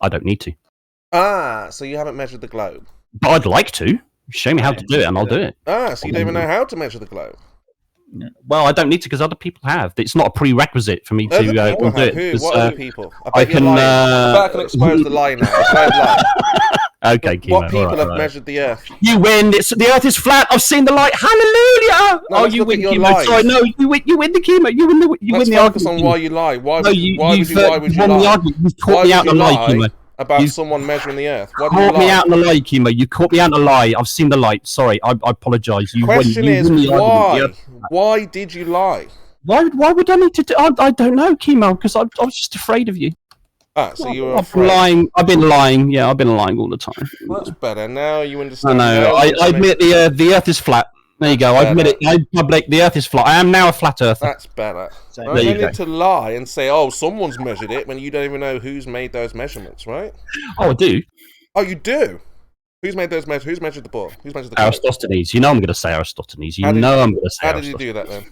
I don't need to. So you haven't measured the globe. But I'd like to. Show me how to do it, and I'll do it. So you don't even know how to measure the globe. Well, I don't need to because other people have. It's not a prerequisite for me to do it. What other people? I can. I can expose the lie now. Okay, Kimo. What people have measured the Earth? You win. The Earth is flat. I've seen the light. Hallelujah! No, you win, Kimo. Sorry, no, you win the Kimo. You win the focus argument. on why you lie. Why would you lie? You've caught me out in the lie, Kimo. About someone measuring the Earth. You caught me out in the lie, Kimo. You caught me out in the lie. I've seen the light. Sorry, I apologise. The question is, why? Why did you lie? Why would I need to do? I don't know, Kimo, because I was just afraid of you. So you were afraid. I've been lying. Yeah, I've been lying all the time. Well, that's better. Now you understand. I admit the Earth is flat. There you go. I admit it. The Earth is flat. I am now a flat earther. That's better. No need to lie and say, "Oh, someone's measured it," when you don't even know who's made those measurements, right? Oh, I do. Oh, you do. Who's made those measurements? Who's measured the ball? Who's measured the Aristophanes. You know I'm going to say Aristophanes. I'm going to say. How did you do that then?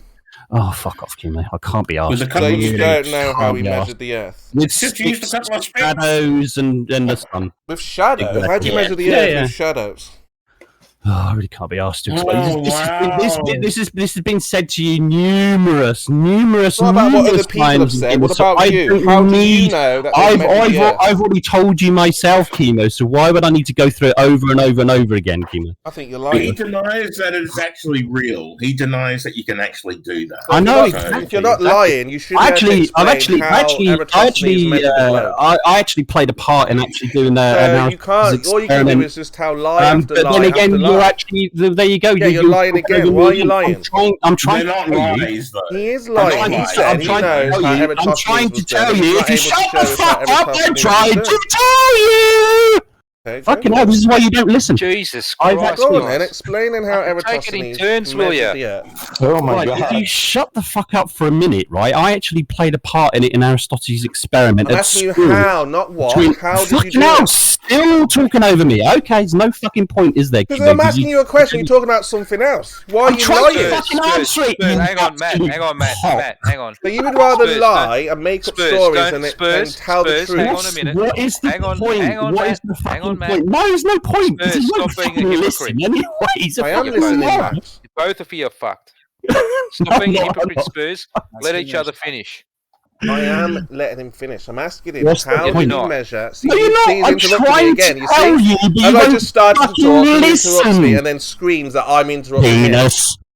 Oh, fuck off, Kimo. I can't be asked. So you don't know how he measured the Earth? With shadows and the sun. With shadows? Exactly. How do you measure the Earth with shadows? Oh, I really can't be asked to explain. This has been said to you numerous times. What other people have said? What about you? How do you know that I've already told you myself, Kimo, so why would I need to go through it over and over and over again, Kimo? I think you're lying. He denies that it's actually real. He denies that you can actually do that. I know. If you're not lying, you should I actually played a part in actually doing that. You can't. All you can do is just tell lie after lie. But then again, you're actually there. You go. Yeah, you're lying again. Why are you lying? I'm trying. They're not lies, though. He is lying. He said he knows how Eratosthenes was. I'm trying to tell you. If you shut the fuck up, I'm trying to tell you. Fucking hell, this is why you don't listen. Jesus Christ. Go on then, explaining how Eratosthenes turns, will you? Oh my God. If you shut the fuck up for a minute, right? I actually played a part in it in Aristotle's experiment. I'm asking you how, not what. How did you do it? Still talking over me. Okay, there's no fucking point, is there? Because I'm asking you a question, you're talking about something else. Why are you lying? Fucking answer it. Hang on, Matt, hang on. But you would rather lie and make up stories and tell the truth. Hang on a minute. What is the point? What is the fucking point? No, there's no point. Because you won't fucking listen anyways. I am listening, Matt. Both of you are fucked. Stop being hypocrite, Spurs. Let each other finish. I am letting him finish. I'm asking him, how do you measure? See, no, you're not. I'm trying to tell you. As I just started to talk, he interrupts me and then screams that I'm interrupting him.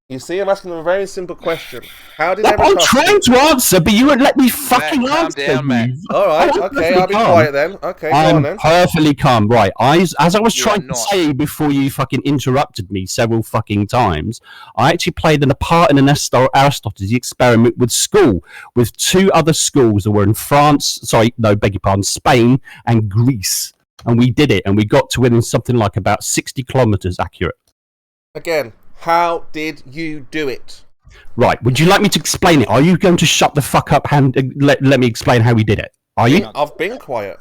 You see, I'm asking him a very simple question. How did I'm trying to answer, but you won't let me fucking answer. Calm down, man. All right, okay, I'll be quiet then. Okay, go on then. I'm perfectly calm. Right, as I was trying to say before you fucking interrupted me several fucking times, I actually played a part in an Aristotle's experiment with two other schools that were in France. Sorry, no, beg your pardon, Spain and Greece, and we did it, and we got to within something like about 60 kilometers accurate. Again. How did you do it? Right. Would you like me to explain it? Are you going to shut the fuck up and let me explain how we did it? Are you? I've been quiet.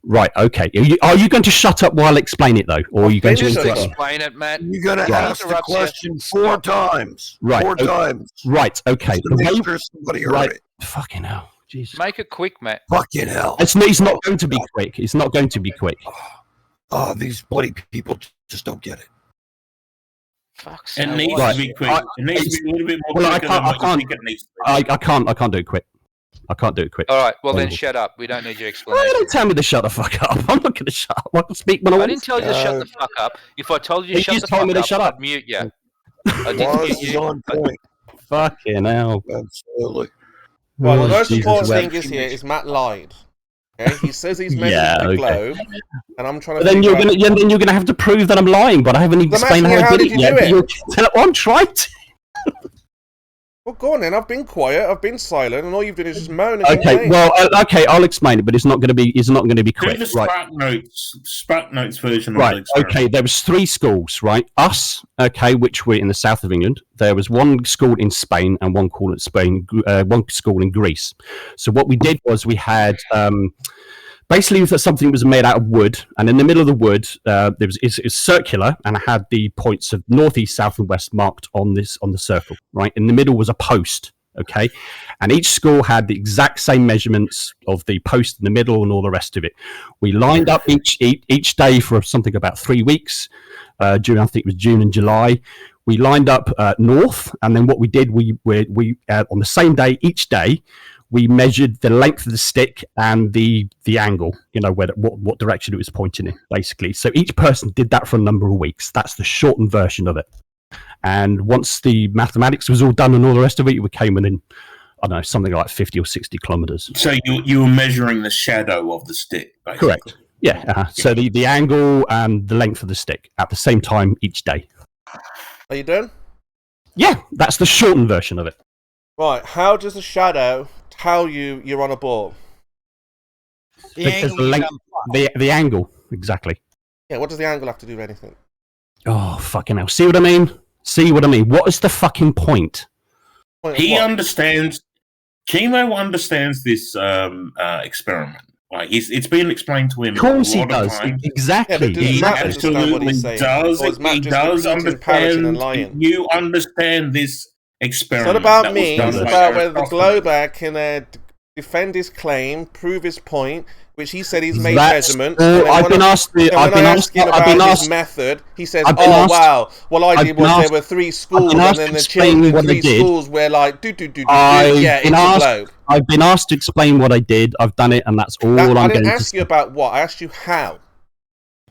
Right. Okay. Are you going to shut up while I explain it though, or are you going to explain it, Matt? You're going to ask the question 4 times. Right. 4 times. Right. Okay. Make sure somebody heard it. Fucking hell. Jesus. Make it quick, Matt. Fucking hell. It's not going to be quick. It's not going to be quick. Oh, these bloody people just don't get it. It needs to be quick. It needs to be a little bit more quick than what you think it needs to be. I can't do it quick. I can't do it quick. All right, well then shut up. We don't need your explanation. Don't tell me to shut the fuck up. I'm not going to shut up. I can speak when I want. I didn't tell you to shut the fuck up. If I told you to shut the fuck up, I'd mute you. I didn't mute you. On point. Fucking hell. Absolutely. Well, the most important thing is Matt lied. Okay? He says he's measured the globe, and I'm trying to. Then you're gonna have to prove that I'm lying, but I haven't even explained how I did it yet. I'm trying to. Well, go on then. I've been quiet. I've been silent, and all you've done is just moan. Okay, well, okay, I'll explain it, but it's not going to be quick. Do the Spark Notes version. Right. Okay. There was 3 schools, right? Us, okay, which were in the south of England. There was one school in Spain and one school in Greece. So what we did was we had basically something was made out of wood, and in the middle of the wood, it's circular, and I had the points of north, east, south, and west marked on the circle. Right in the middle was a post. Okay, and each school had the exact same measurements of the post in the middle and all the rest of it. We lined up each day for something about 3 weeks during, I think it was June and July. We lined up north, and then what we did, we on the same day, each day, we measured the length of the stick and the angle, what direction it was pointing in, basically. So each person did that for a number of weeks. That's the shortened version of it. And once the mathematics was all done and all the rest of it, we came within, I don't know, something like 50 or 60 kilometers. So you were measuring the shadow of the stick, basically. Correct. Yeah. So the angle and the length of the stick at the same time each day. Are you done? Yeah, that's the shortened version of it. Right. How does the shadow tell you you're on a ball? Because the angle, exactly. Yeah, what does the angle have to do with anything? Oh, fucking hell. See what I mean? What is the fucking point? He understands. Chemo understands this experiment. Like it's been explained to him. Of course he does. Exactly. Yeah, he absolutely does. He does understand. You understand this experiment. It's not about me. It's about whether the Glober can defend his claim, prove his point, which he said he's made measurements. I've been asked his method. He says, wow, what I did was there were 3 schools, and then the children in 3 schools were like, it's a globe. I've been asked to explain what I did. I've done it, and that's all I'm going to say. I didn't ask you about what. I asked you how.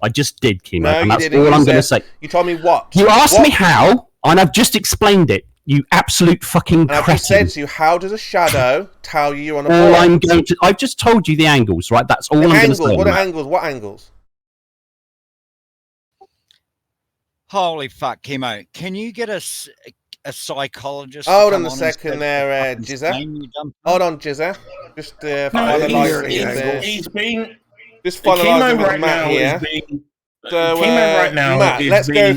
I just did, Chemo, no, and that's all I'm going to say. You told me what. You asked me how, and I've just explained it. You absolute fucking cretin. I've just said to you, how does a shadow tell you you're on a ball? I've just told you the angles, right? That's all I'm going to say. What are angles? What angles? Holy fuck, Chemo. Can you get a psychologist? Hold on a second there, Jizza. Hold on, Jizza. Just follow Matt here. So, Matt, let's go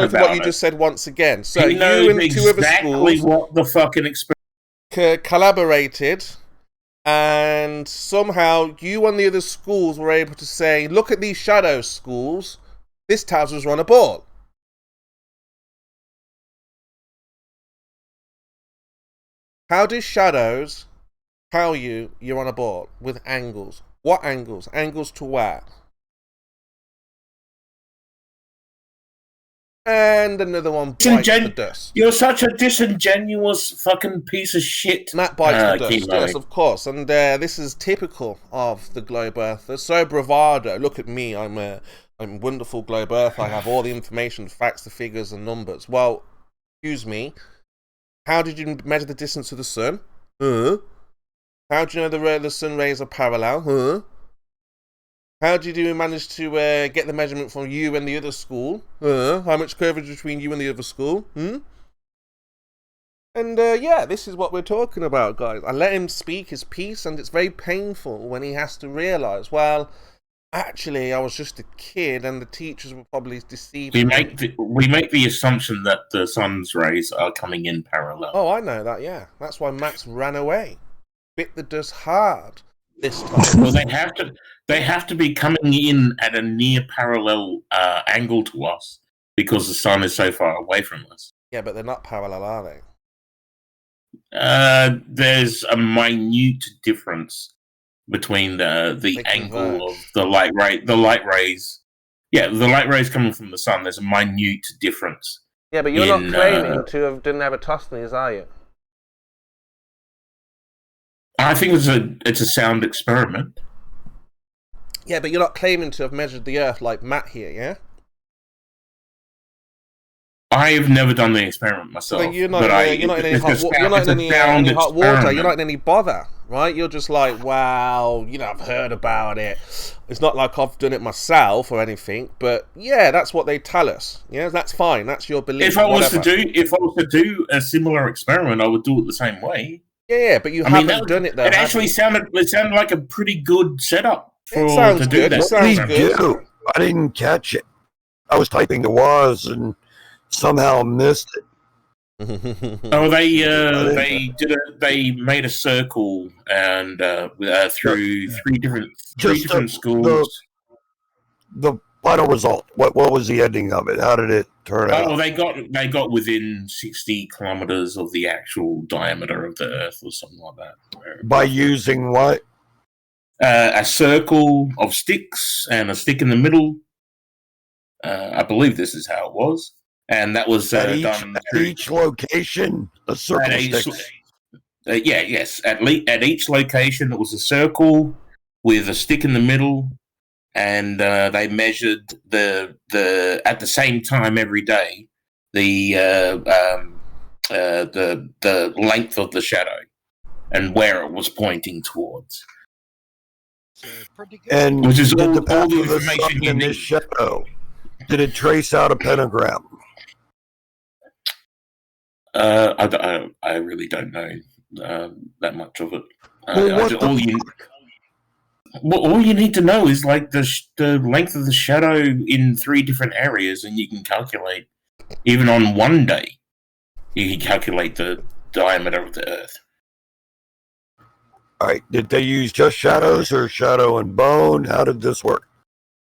through what you just said once again. So, you and 2 other schools what the fucking experience collaborated, and somehow you and the other schools were able to say, look at these shadow schools, this tells us we're on a ball. How do shadows tell you you're on a ball with angles? What angles? Angles to where? And another one bites the dust. You're such a disingenuous fucking piece of shit. Matt bites the dust, yes, of course. And this is typical of the Globe Earther. So bravado. Look at me. I'm wonderful Globe Earth. I have all the information, the facts, the figures, and numbers. Well, excuse me. How did you measure the distance to the sun? How do you know the sun rays are parallel? How did you manage to get the measurement from you and the other school? How much curvature between you and the other school? And yeah, this is what we're talking about, guys. I let him speak his piece, and it's very painful when he has to realise, well, actually, I was just a kid, and the teachers were probably deceiving me. We make the assumption that the sun's rays are coming in parallel. Oh, I know that, yeah. That's why Max ran away. Bit the dust hard this time. Well, they have to be coming in at a near parallel angle to us because the sun is so far away from us. Yeah, but they're not parallel, are they? There's a minute difference between the angle of the light rays. Yeah, the light rays coming from the sun. There's a minute difference. Yeah, but you're not claiming to have didn't have a Tosthenes, are you? I think it's a sound experiment. Yeah, but you're not claiming to have measured the Earth like Matt here, yeah? I've never done the experiment myself. So you're not in any hot water. You're not in any bother, right? You're just like, wow, I've heard about it. It's not like I've done it myself or anything, but yeah, that's what they tell us. Yeah, that's fine. That's your belief. If I was to do a similar experiment, I would do it the same way. Yeah, but you haven't done it though. It actually sounded like a pretty good setup. It sounds good. It sounds good. I didn't catch it. I was typing the was and somehow missed it. Oh, they made a circle and through three different schools. The final result? What was the ending of it? How did it turn out? Well, they got within 60 kilometers of the actual diameter of the Earth, or something like that. By using what? A circle of sticks and a stick in the middle. I believe this is how it was, and that was done at each location. A circle of sticks. Yes. At each location, it was a circle with a stick in the middle, and they measured the at the same time every day the length of the shadow and where it was pointing towards. And which is all the information you need. Shadow. Did it trace out a pentagram? I really don't know that much of it. All you need to know is like the length of the shadow in 3 different areas, and you can calculate even on one day. You can calculate the diameter of the Earth. All right. Did they use just shadows or shadow and bone? How did this work?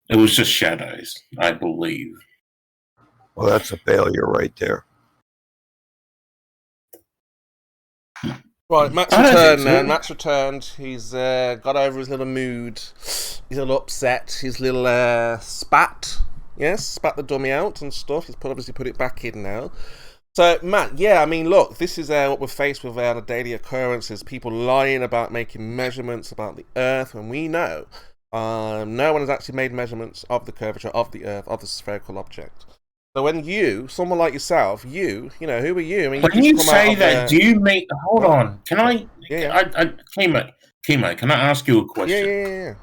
It was just shadows, I believe. Well, that's a failure right there. Right, Matt's returned now. Matt's returned. He's got over his little mood, his little upset, his little spat. Yes, spat the dummy out and stuff. He's obviously put it back in now. So, Matt, yeah, I mean, look, this is what we're faced with on a daily occurrences. People lying about making measurements about the Earth, when we know no one has actually made measurements of the curvature of the Earth, of the spherical object. So when someone like yourself, you know, who are you? I mean, when you say that, do you mean? Hold on, can I? Yeah. Kimo, can I ask you a question? Yeah.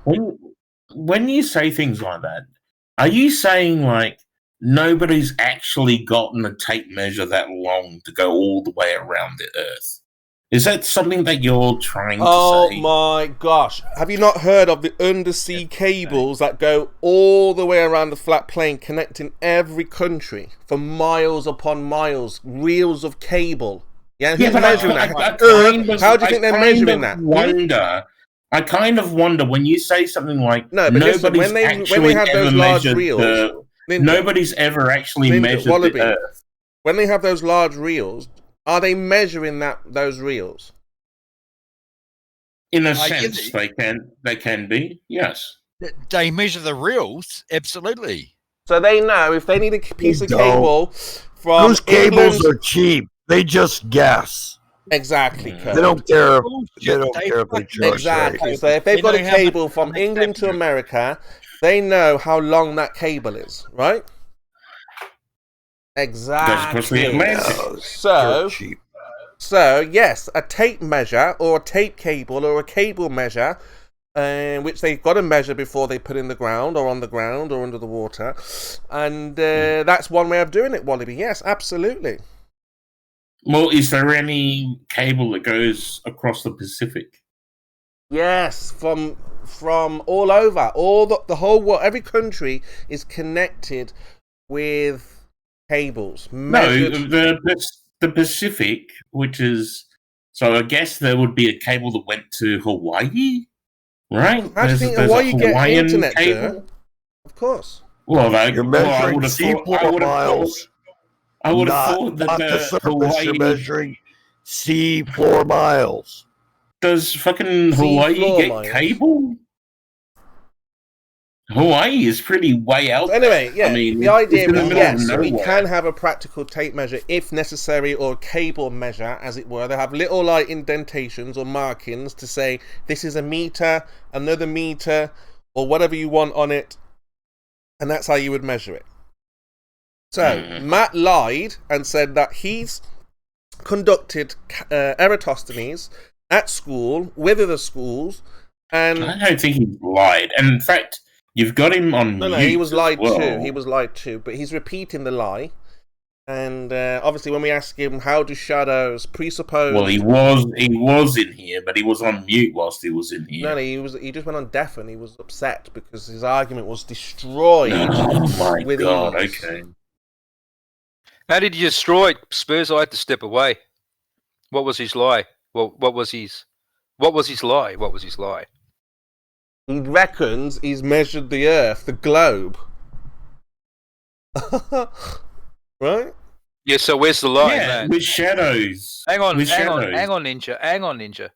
When you say things like that, are you saying like nobody's actually gotten a tape measure that long to go all the way around the Earth? Is that something that you're trying to say? Oh my gosh. Have you not heard of the undersea cables that go all the way around the flat plane, connecting every country for miles upon miles? Reels of cable. Yeah, who's measuring that? How do you think they're measuring that? I kind of wonder when you say something like nobody's when they have those large reels. Nobody's ever actually measured the Earth. When they have those large reels, are they measuring those reels? In a sense, they can be, yes. They measure the reels, absolutely. So they know if they need a piece of cable from those cables are cheap. They just guess. Exactly. They don't care. They don't care if they charge. Exactly. So if they've got a cable from England to America, they know how long that cable is, right? Exactly. So yes, a tape measure or a tape cable or a cable measure, which they've got to measure before they put in the ground or on the ground or under the water, and that's one way of doing it, Wallaby. Yes, absolutely. Well, is there any cable that goes across the Pacific? Yes, from all over, the whole world, every country is connected with cables. Measured. No, the Pacific, which is, so I guess there would be a cable that went to Hawaii, right? How do you think Hawaii get internet cable? Of course. Well, you're measuring seafloor miles. I would have thought that the surface you're measuring seafloor miles. Does fucking Hawaii get cable? Hawaii is pretty way out. Anyway, yeah. I mean, the idea is yes, we can have a practical tape measure if necessary, or a cable measure, as it were. They have little like indentations or markings to say this is a meter, another meter, or whatever you want on it, and that's how you would measure it. So Matt lied and said that he's conducted Eratosthenes at school with other schools, and I don't think he lied. And in fact, you've got him on mute. No, he was lied to. He was lied to, but he's repeating the lie. And obviously, when we ask him how do shadows presuppose, well, he was in here, but he was on mute whilst he was in here. No, he just went on deaf, and he was upset because his argument was destroyed. Oh my god! Okay. How did he destroy it, Spurs? I had to step away. What was his lie? Well, what was his lie? He reckons he's measured the Earth, the globe, Right? Yeah, so where's the lie in Yeah, that? with shadows. Hang on, With hang on, shadows. hang on, Ninja.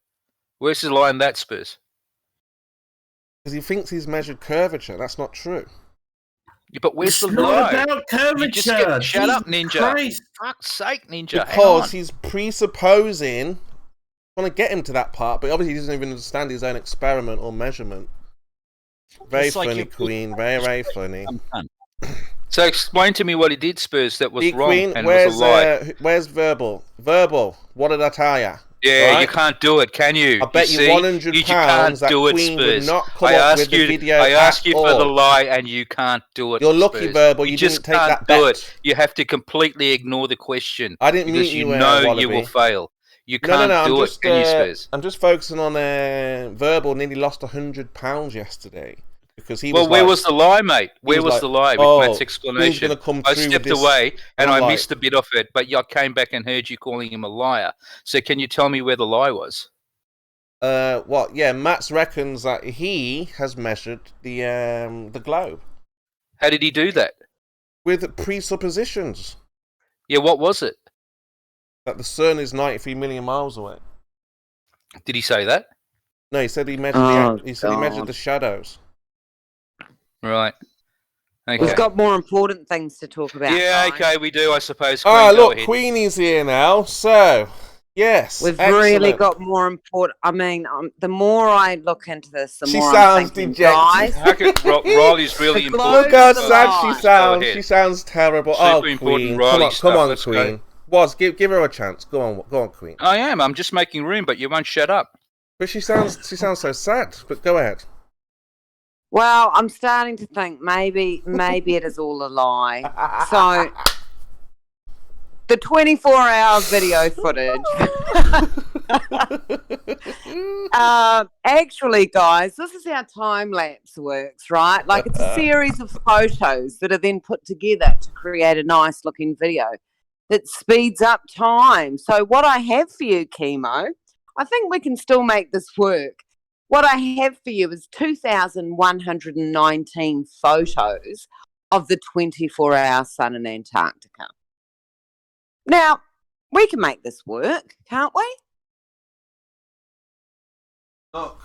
Where's the lie in that, Spurs? Because he thinks he's measured curvature. That's not true. Yeah, but where's It's the not lie? about curvature. You just get, shut up, Jesus Ninja. Christ. Fuck's sake, Ninja. Because he's presupposing. I want to get him to that part, but obviously he doesn't even understand his own experiment or measurement. Very It's like funny, you're- Queen. Very, very funny. So explain to me what he did, Spurs, that was wrong Queen, and was a lie. where's Verbal? Verbal, what did I tell ya? Yeah, Right? you can't do it, can you? I bet you see? £100 you can't that do it, Queen would Spurs. not come I up ask with the you, video I ask at you for the all. lie, and you can't do it. You're lucky, Spurs. Verbal. You just didn't take can't that do bet. it. You have to completely ignore the question. I didn't because mute you you, know you Wallaby. will fail. You No, can't I'm do just, it, can you, Spurs? I'm just focusing on Verbal. Nearly lost £100 yesterday because he Well, was where like, was the lie, mate? Where was was like, the lie with "Oh, Matt's who's explanation? gonna come I through with stepped this?" away and I'm I like- missed a bit of it, but I came back and heard you calling him a liar. So can you tell me where the lie was? What? Yeah, Matt reckons that he has measured the globe How did he do that? with presuppositions Yeah, what was it? that the sun is 93 million miles away. Did he say that? No, he said he measured he measured the shadows. Right. Okay. We've got more important things to talk about. Yeah, guys. okay, we do, I suppose. Queen, Ah, go look, ahead. Queenie's here now. So, yes, We've excellent. really got more important. I mean, the more I look into this, the She more sounds I'm thinking, dejected. guys, How could Riley's really The important? Look how Close the sad line. she sounds. Go ahead. She sounds terrible. Super Oh, important Queen, Riley come on, stuff. Let's Queen. go. Was give her a chance. Go on, Queen. I am. I'm just making room, but you won't shut up. But she sounds so sad. But go ahead. well, I'm starting to think maybe it is all a lie. So, the 24-hour video footage. Actually, guys, this is how time lapse works, right? Like it's a series of photos that are then put together to create a nice looking video that speeds up time. So what I have for you, Chemo, I think we can still make this work. What I have for you is 2,119 photos of the 24-hour sun in Antarctica. Now, we can make this work, can't we? Look,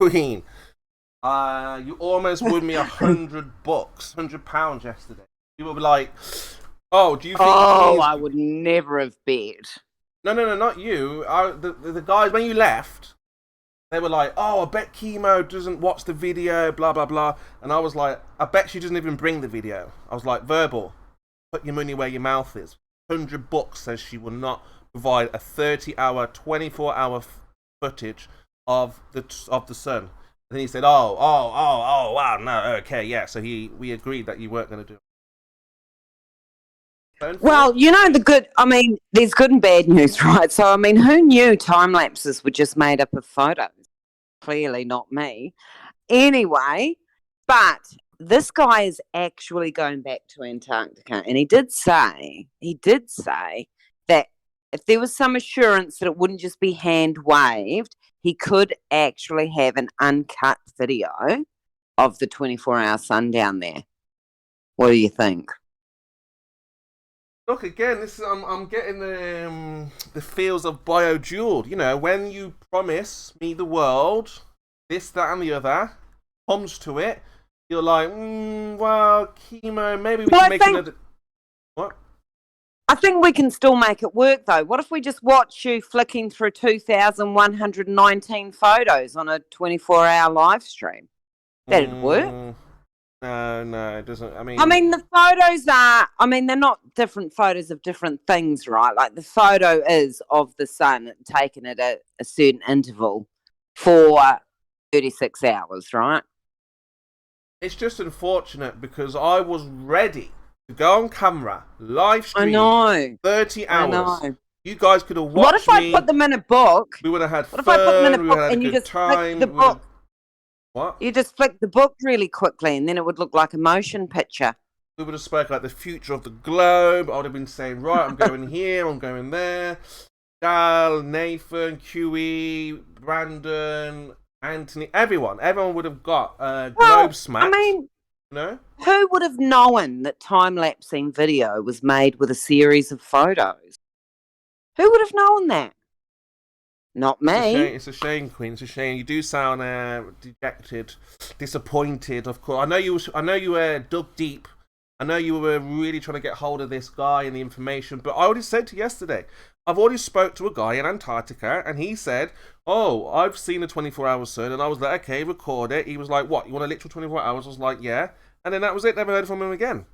Queen. You almost won me £100 yesterday. You were like, oh, do you think? Oh, I would never have bet. No, not you. The guys, when you left, they were like, oh, I bet Chemo doesn't watch the video, blah, blah, blah. And I was like, I bet she doesn't even bring the video. I was like, Verbal, put your money where your mouth is. $100 says she will not provide a 30-hour, 24-hour footage of the sun. And then he said, oh, wow, no, okay, yeah. So we agreed that you weren't going to do it. Well, you know, there's good and bad news, right? So, I mean, who knew time lapses were just made up of photos? Clearly not me. Anyway, but this guy is actually going back to Antarctica, and he did say that if there was some assurance that it wouldn't just be hand waved, he could actually have an uncut video of the 24-hour sun down there. What do you think? Look again. This is I'm getting the feels of Biodual. You know, when you promise me the world, this, that, and the other, comes to it, you're like, well, Chemo, maybe we can make another. What? I think we can still make it work, though. What if we just watch you flicking through 2,119 photos on a 24-hour live stream? That'd work. No, it doesn't. I mean, the photos are, they're not different photos of different things, right? Like the photo is of the sun taken at a certain interval for 36 hours, right? it's just unfortunate because I was ready to go on camera, live stream. I know. 30 I hours. know. You guys could have watched What if I me. put them in a book? We would have had What fun. if I put them in a we book would have had and a you good just time. flick the we would have- book? What? You just flick the book really quickly and then it would look like a motion picture. We would have spoke like the future of the globe. I would have been saying, right, I'm going here, I'm going there. Dal, Nathan, QE, Brandon, Anthony, everyone would have got globe smacked. No? Who would have known that time-lapsing video was made with a series of photos? Who would have known that? Not me. It's a shame, Queen. It's a shame. You do sound dejected, disappointed. Of course, I know you were dug deep. I know you were really trying to get hold of this guy and the information. But I already said to you yesterday, I've already spoke to a guy in Antarctica, and he said, "Oh, I've seen a 24-hour sun," and I was like, "Okay, record it." He was like, "What? You want a literal 24 hours?" I was like, "Yeah." And then that was it. Never heard from him again.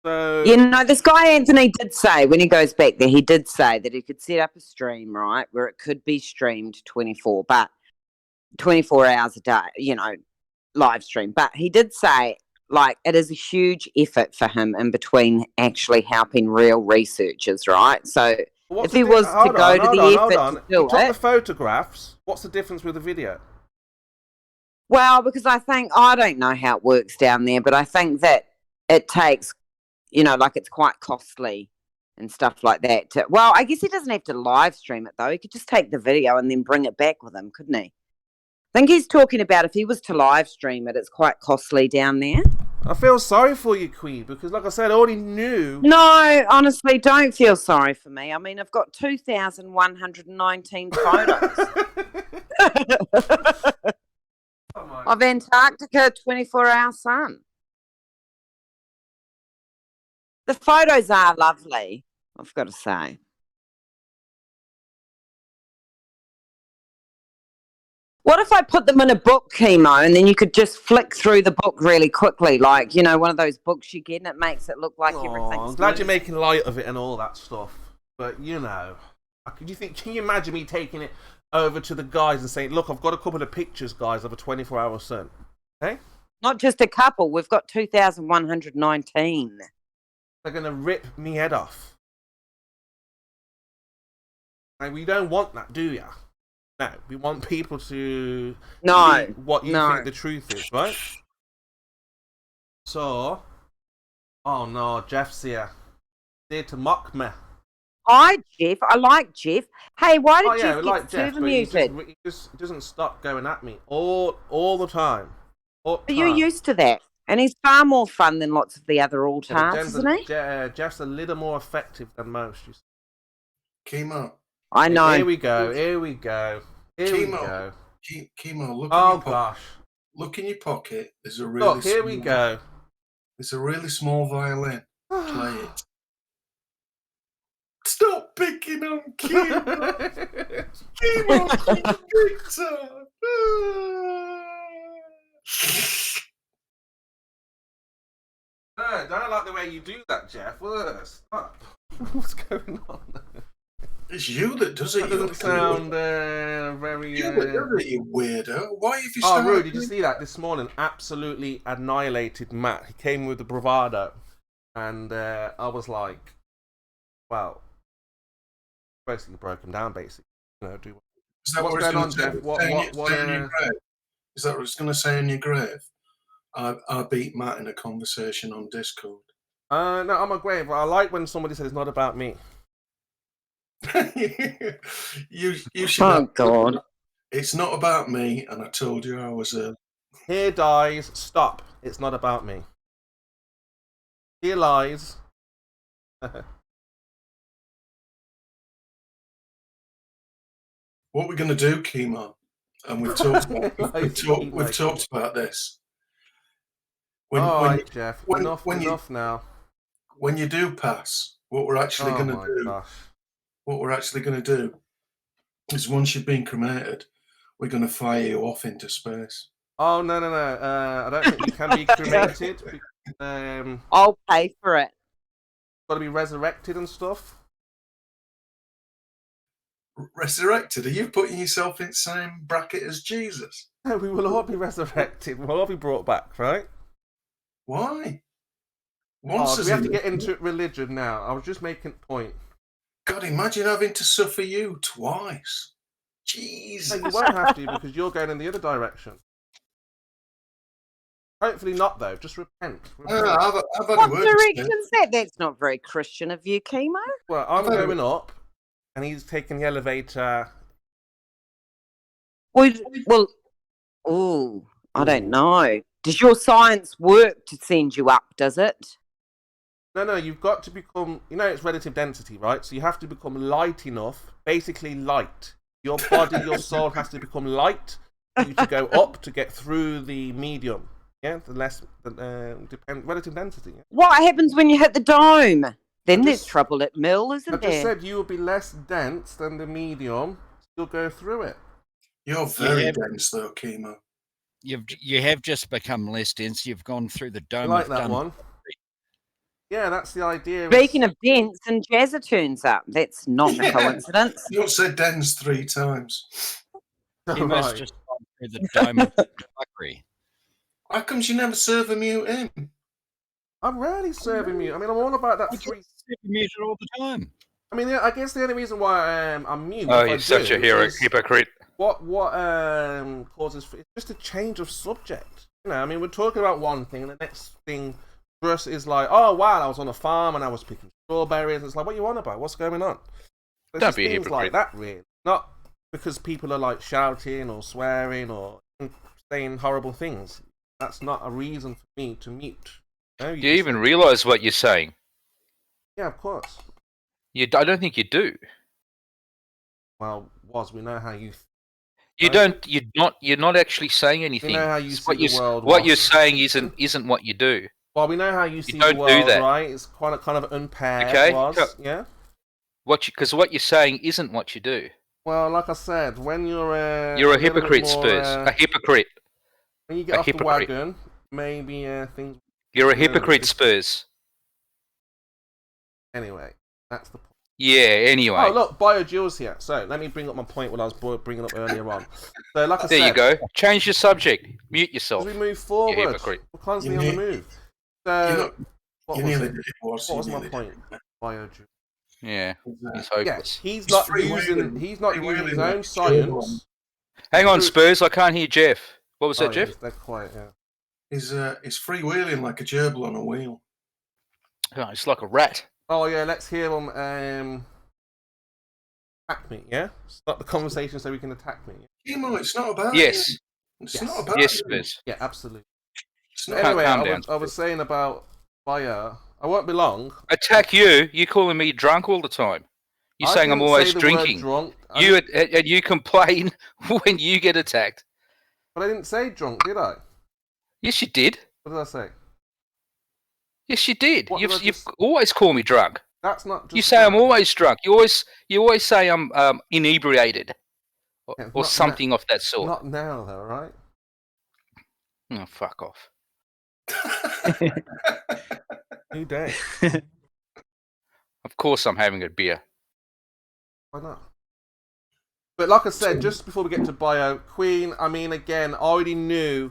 So This guy Anthony did say when he goes back there, he did say that he could set up a stream, right, where it could be streamed 24 hours a day, live stream. But he did say, like, it is a huge effort for him in between actually helping real researchers, right? So if he was to go to the effort to do it, the photographs. What's the difference with the video? Well, because I don't know how it works down there, but I think that it takes, like it's quite costly and stuff like that. Well, I guess he doesn't have to live stream it, though. He could just take the video and then bring it back with him, couldn't he? I think he's talking about if he was to live stream it, it's quite costly down there. I feel sorry for you, Queen, because like I said, I already knew. No, honestly, don't feel sorry for me. I mean, I've got 2,119 photos. Of Antarctica 24-hour sun. The photos are lovely, I've got to say. What if I put them in a book, Chemo, and then you could just flick through the book really quickly, like, one of those books you get and it makes it look like everything's... I'm glad you're making light of it and all that stuff. But, can you imagine me taking it over to the guys and saying, "Look, I've got a couple of pictures, guys, of a 24-hour sun." Okay? Not just a couple, we've got 2,119. They're going to rip me head off. And we don't want that, do ya? No, we want people to believe what you think the truth is, right? So, oh no, Jeff's here. There to mock me. Hi, Jeff. I like Jeff. Hey, why did Jeff get server muted? He just doesn't stop going at me all the time. But you're used to that. And he's far more fun than lots of the other all-times, isn't he? Jeff's a little more effective than most. Chemo. I know. Here we go. Chemo, look. Look in your pocket. There's a really. Look, here we go. It's a really small violin. Play it. Stop picking on Chemo. Chemo, Victor. I don't like the way you do that, Jeff. Stop. What's going on? It's you that does it. That doesn't sound very... You weirdo. Why have you started... Oh, Rue, did you see that this morning? Absolutely annihilated Matt. He came with the bravado. And I was like, well, basically broke him down, basically. Is that what's going on, Jeff? Is that what it's going to say in your grave? I beat Matt in a conversation on Discord. No, I'm a grave. I like when somebody said it's not about me. you should. Oh God! It's not about me, and I told you I was a. Here dies. Stop. It's not about me. Here lies. What we're going to do, Chemo, and we've talked about this. Jeff. Enough now. When you do pass, what we're actually going to do. Gosh. What we're actually going to do is once you've been cremated, we're going to fire you off into space. Oh, no. I don't think you can be cremated. I'll pay for it. Got to be resurrected and stuff. Resurrected? Are you putting yourself in the same bracket as Jesus? No, we will all be resurrected. We'll all be brought back, right? Why? We have to get into religion now. I was just making a point. God, imagine having to suffer you twice. Jesus. No, you won't have to because you're going in the other direction. Hopefully not, though. Just repent. I've what direction's that? That's not very Christian of you, Chemo. Well, I'm going up, and he's taking the elevator. Well, I don't know. Does your science work to send you up, does it? No, you've got to become, it's relative density, right? So you have to become light enough, basically light. Your body, your soul has to become light for you to go up to get through the medium. Yeah, the less relative density. Yeah? What happens when you hit the dome? Then there's trouble at mill, isn't there? I just said you will be less dense than the medium. You'll go through it. You're very dense, though, Chemo. You have just become less dense. You've gone through the dome. You like that one? Yeah, that's the idea. Speaking of dense, and Jazza turns up. That's not a coincidence. You said dense 3 times. You must just gone through the dome of the fuckery. How comes you never serve a mute in? I'm rarely serving mute. I mean, I'm all about that free. Mute all the time. I mean, I guess the only reason why I'm mute. Oh, you're such a hypocrite. What causes it's just a change of subject. I mean, we're talking about one thing, and the next thing for us is like, oh wow, I was on a farm and I was picking strawberries. It's like, what you on about? What's going on? Don't be a hypocrite. Like that, really. Not because people are like shouting or swearing or saying horrible things. That's not a reason for me to mute. Do you even realise what you're saying? Yeah, of course. I don't think you do. Well, we know how you. You're not actually saying anything. We know how you see the world. What you're saying isn't what you do. Well, we know how you see the world, right? It's kind of unpaired. Okay. Yeah. Because what you're saying isn't what you do. Well, like I said, when you're a hypocrite, Spurs. A hypocrite. When you get off the wagon, maybe things. You're a hypocrite, Spurs. Anyway, that's the point. Yeah, anyway. Oh, look, BioJules here. So, let me bring up my point what I was bringing up earlier on. So, like I said... There you go. Change your subject. Mute yourself. As we move forward, we're constantly on the move. So, what was my point? BioJules. Yeah, he's hopeless. Yeah, he's not using his own science. Hang on, Spurs. I can't hear Jeff. What was that, Jeff? They're quiet, yeah. He's freewheeling like a gerbil on a wheel. Oh, it's like a rat. Oh yeah, let's hear him attack me. Yeah, start the conversation so we can attack me. Chemo, it's not about. Yes. It's not about. Yes, Spurs. Yeah, absolutely. Anyway, I was saying about Bio. I won't be long. Attack you? You calling me drunk all the time? You're saying I'm always drinking. You complain when you get attacked. But I didn't say drunk, did I? Yes, you did. What did I say? Yes, you did. You've always called me drunk. That's not. Just you say drunk. I'm always drunk. You always say I'm inebriated, or something of that sort. Not now, though, right? Oh, fuck off. New day. Of course, I'm having a beer. Why not? But like I said, just before we get to Bio Queen, I mean, again, I already knew,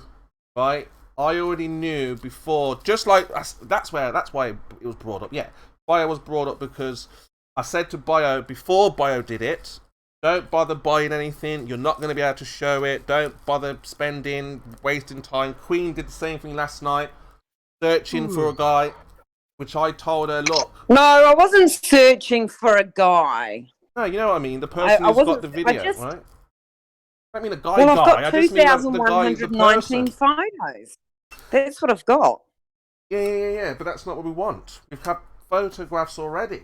right? I already knew before, just like that's why it was brought up. Yeah, Bio was brought up because I said to Bio before Bio did it, don't bother buying anything. You're not going to be able to show it. Don't bother wasting time. Queen did the same thing last night, searching for a guy, which I told her, look. No, I wasn't searching for a guy. No, you know what I mean. The person who's got the video, right? I mean, a guy. Well, I've got 2,119 photos. That's what I've got. Yeah. But that's not what we want. We've had photographs already.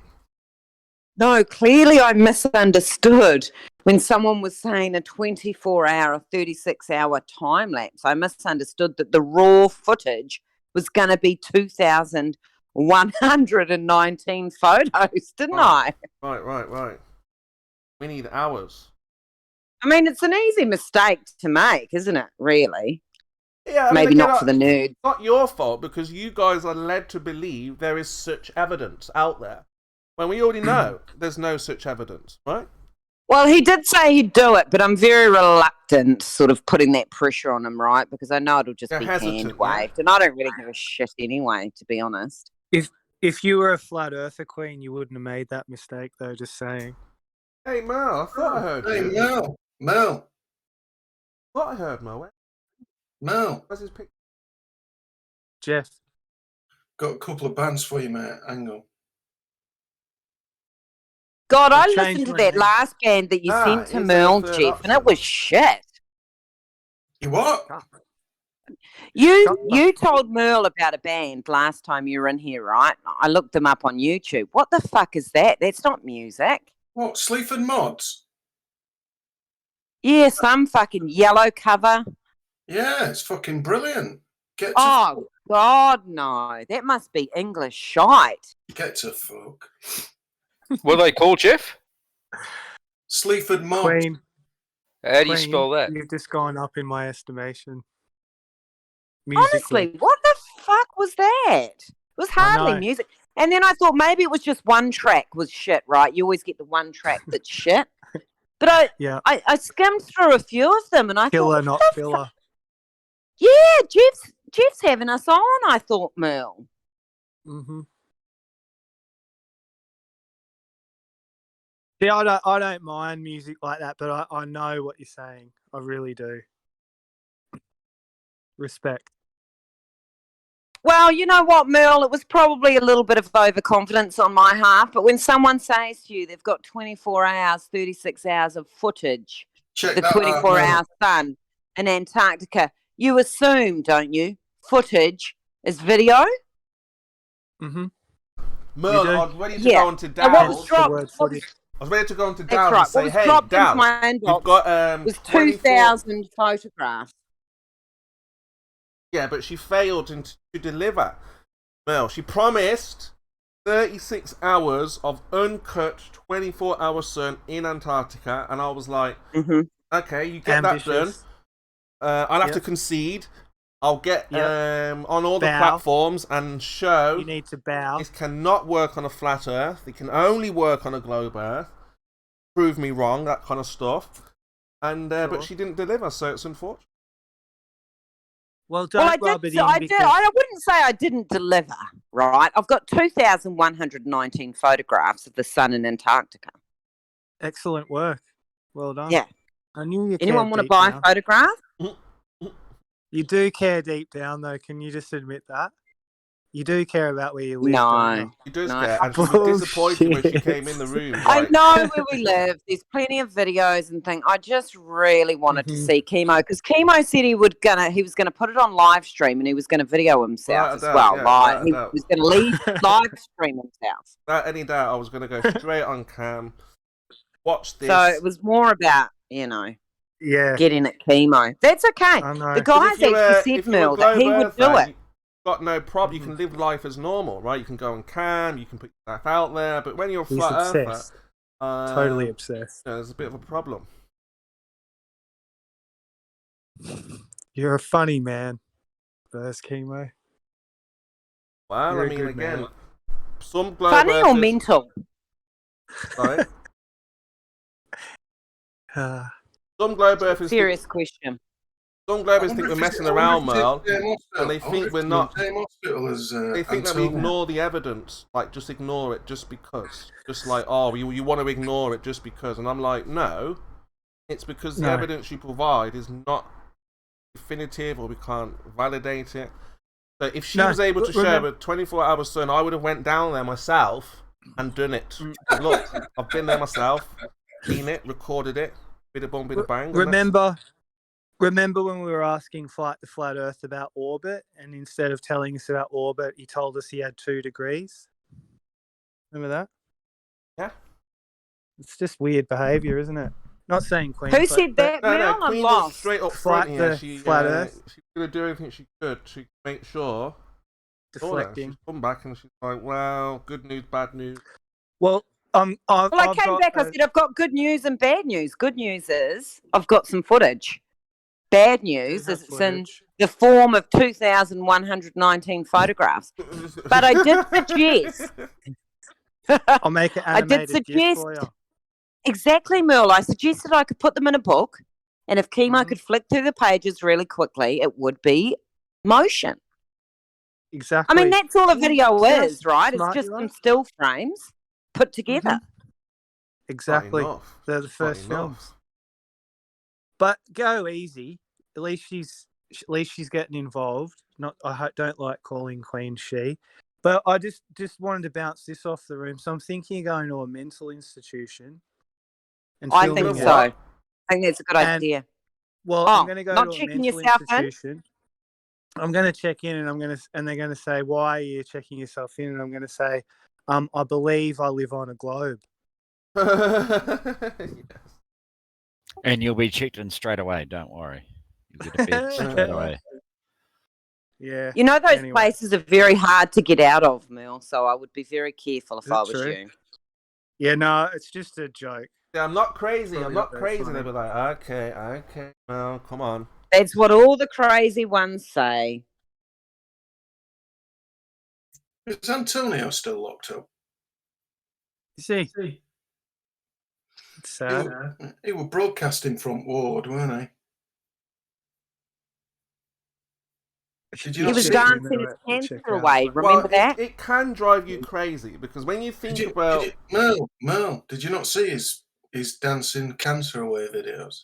No, clearly I misunderstood when someone was saying a 24-hour, 36-hour time lapse. I misunderstood that the raw footage was going to be 2,119 photos, didn't I? Right. We need hours. I mean, it's an easy mistake to make, isn't it, really? Yeah, maybe not for the nude. It's not your fault because you guys are led to believe there is such evidence out there. When we already know there's no such evidence, right? Well, he did say he'd do it, but I'm very reluctant sort of putting that pressure on him, right? Because I know it'll just be hand-waved, and I don't really give a shit anyway, to be honest. If you were a flat earther queen, you wouldn't have made that mistake, though, just saying. Hey, Mel, I thought I heard you. Hey, Mel. I thought I heard Mel. Mel. Where's his picture? Jeff. Got a couple of bands for you, mate. Hang on. God, I listened to that last band that you sent to Merle, Jeff, and it was shit. You what? You told Merle about a band last time you were in here, right? I looked them up on YouTube. What the fuck is that? That's not music. What, Sleaford Mods? Yeah, some fucking yellow cover. Yeah, it's fucking brilliant. Oh, God, no. That must be English shite. Get to fuck. What are they called, Jeff? Sleaford Mods. Queen. How do you spell that? You've just gone up in my estimation. Honestly, what the fuck was that? It was hardly music. And then I thought maybe it was just one track was shit, right? You always get the one track that's shit. But I skimmed through a few of them and I Killer, thought... not filler. Yeah, Jeff's having us on, I thought, Merle. Mm-hmm. See, I don't mind music like that, but I know what you're saying. I really do. Respect. Well, you know what, Merle? It was probably a little bit of overconfidence on my half, but when someone says to you they've got 24 hours, 36 hours of footage, the 24-hour sun in Antarctica, you assume, don't you, footage is video? Mm-hmm. Merle, I was ready to go into Dow's. What was dropped? I was ready to go into Dow's right. and say, hey, Dow's, you've got was 2,000 photographs. Yeah, but she failed to deliver. Well, she promised 36 hours of uncut 24-hour sun in Antarctica, and I was like, okay, you get that done. I'll have to concede. I'll get on all the platforms and show. You need to bow. This cannot work on a flat Earth. It can only work on a globe Earth. Prove me wrong, that kind of stuff. And but she didn't deliver, so it's unfortunate. Well, don't rub it in. I wouldn't say I didn't deliver, right? I've got 2,119 photographs of the sun in Antarctica. Excellent work. Well done. Yeah. I knew you. Anyone want to buy a photograph? You do care deep down, though. Can you just admit that? You do care about where you live. No. She does care. And she was disappointed when she came in the room. Like... I know where we live. There's plenty of videos and things. I just really wanted to see Chemo because Chemo said he was gonna put it on live stream and he was gonna video himself as well. He was gonna live stream himself. Without any doubt, I was gonna go straight on cam. Watch this. So it was more about getting at Chemo. That's okay. The guys actually said, Mel, that he would do it. Got no problem. You can live life as normal, right? You can go on cam, you can put yourself out there, but when you're a flat earther, totally obsessed. There's a bit of a problem. You're a funny man, first Chemo. Well, You're I mean, again, man. some globe funny or mental? Sorry. Some globe earthers. Serious question. Some globers think we're messing around, Merle, and they think we're not. They think that we ignore the evidence, like just ignore it just because. Just like, oh, you want to ignore it just because. And I'm like, no, it's because the evidence you provide is not definitive or we can't validate it. So if she was able to show a 24-hour sun, I would have went down there myself and done it. Look, I've been there myself, seen it, recorded it, bit of bum, bit of bang. Remember when we were asking the Flat Earth about orbit, and instead of telling us about orbit, he told us he had 2 degrees? Remember that? Yeah. It's just weird behaviour, isn't it? Not saying Queen. Who said that, Mel? I'm lost. Straight up front here. She's Flat Earth. going to do everything she could to make sure. Deflecting. She's come back and she's like, well, good news, bad news. Well, I came back. I said, I've got good news and bad news. Good news is I've got some footage. Bad news is it's in the form of 2,119 photographs. But I did suggest. I'll make it animated GIF for you. Exactly, Merle. I suggested I could put them in a book, and if Chemo could flick through the pages really quickly, it would be motion. Exactly. I mean, that's all a video is, right? It's just some still frames put together. Exactly. They're the first films. But go easy. At least she's getting involved. Don't like calling Queen she. But I just wanted to bounce this off the room. So I'm thinking of going to a mental institution. I think so. I think that's a good idea. Well, I'm going to go to a mental institution. I'm going to check in, and they're going to say, "Why are you checking yourself in?" And I'm going to say, "I believe I live on a globe." Yes. And you'll be checked in straight away. Don't worry. You'll get a bed straight away. Yeah. You know, those places are very hard to get out of, Mel. So I would be very careful if I was you. Yeah, no, it's just a joke. Yeah, I'm not crazy. I'm not crazy. They'll be like, okay, well, come on. That's what all the crazy ones say. Is Antonio still locked up? Is he? It's sad. He was broadcasting from Ward, weren't he? Did you He was dancing his cancer away. Remember that? It can drive you crazy because when you think about Mel, did you not see his dancing cancer away videos?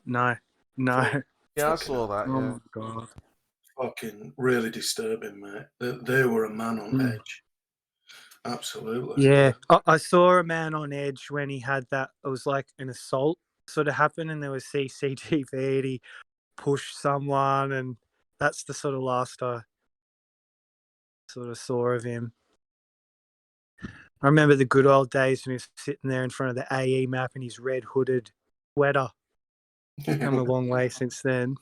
No. Yeah, I saw that. Oh yeah. my god! Fucking really disturbing, mate. They were a man on edge. Absolutely. Yeah, I saw a man on edge when he had that. It was like an assault sort of happened, and there was CCTV, and he pushed someone, and that's the sort of last I sort of saw of him. I remember the good old days when he was sitting there in front of the AE map in his red hooded sweater. He's come a long way since then.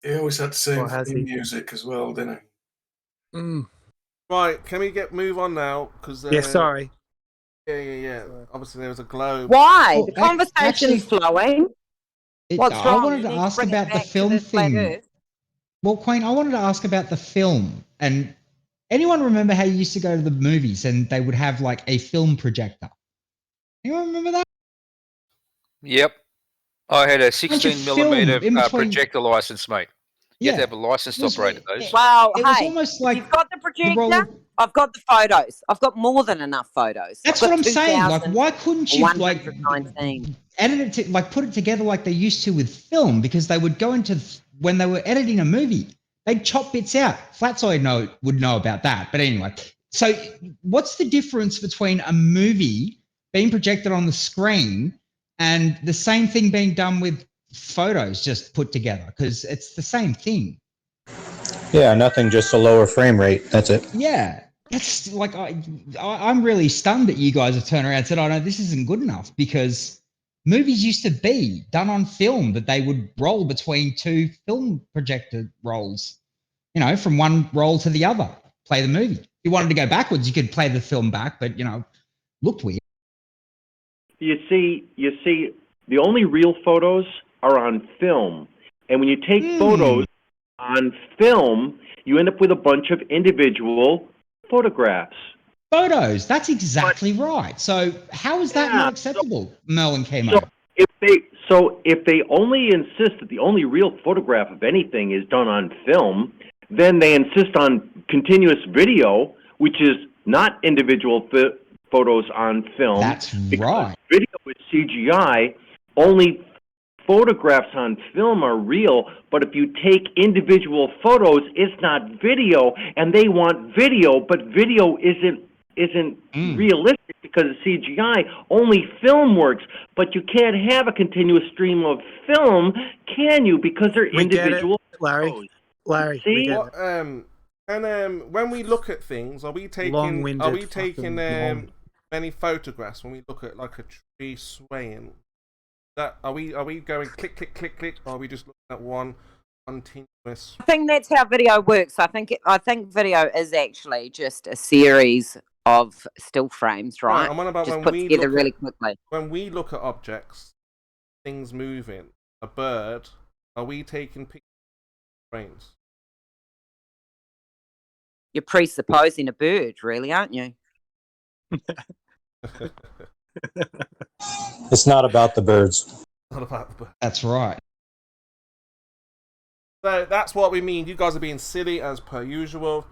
He always had the same music as well, didn't he? Mm. Right, can we move on now? Because yeah, sorry. Yeah. Obviously, there was a globe. Why? The conversation's flowing. What's wrong? I wanted to ask about the film thing. Well, Queen, I wanted to ask about the film. And anyone remember how you used to go to the movies and they would have like a film projector? Anyone remember that? Yep. I had a 16mm projector license, mate. You have to have a license to operate those. Well, it was almost like you've got the projector. I've got the photos. I've got more than enough photos. That's what I'm saying. Like, why couldn't you like edit it, like put it together like they used to with film? Because they would go into when they were editing a movie, they'd chop bits out. Flatside would know about that. But anyway, so what's the difference between a movie being projected on the screen and the same thing being done with photos just put together? Because it's the same thing. Yeah, nothing, just a lower frame rate. That's it. Yeah. That's like, I'm really stunned that you guys have turned around and said, "Oh no, this isn't good enough," because movies used to be done on film that they would roll between two film projector rolls, you know, from one roll to the other, play the movie. If you wanted to go backwards, you could play the film back, but, you know, looked weird. You see, the only real photos are on film. And when you take photos on film, you end up with a bunch of individual photographs. Photos, that's exactly right. So how is that not acceptable, Mel and Chemo? So if they only insist that the only real photograph of anything is done on film, then they insist on continuous video, which is not individual photos on film. That's right. Video is CGI. Only photographs on film are real, but if you take individual photos, it's not video, and they want video, but video isn't realistic because it's CGI. Only film works, but you can't have a continuous stream of film, can you? Because they're individual photos. Larry, see? When we look at things, are we taking many photographs when we look at like a tree swaying? Are we going click click click click, or are we just looking at one continuous? I think that's how video works. I think video is actually just a series of still frames, right? And what about just when put we together look really at, quickly. When we look at objects, things moving, a bird, are we taking pictures of frames? You're presupposing a bird, really, aren't you? It's not about the birds. Not about the birds. That's right. So that's what we mean. You guys are being silly as per usual.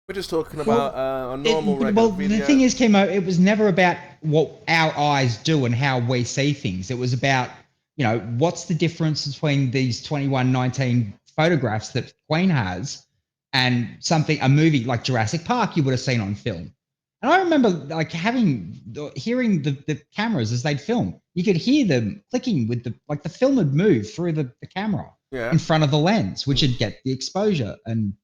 We're just talking about a normal regular video. The thing is, Chemo, it was never about what our eyes do and how we see things. It was about, you know, what's the difference between these 2119 photographs that Queen has and a movie like Jurassic Park you would have seen on film. And I remember like hearing the cameras as they'd film. You could hear them clicking with the film would move through the camera. in front of the lens, which would get the exposure and,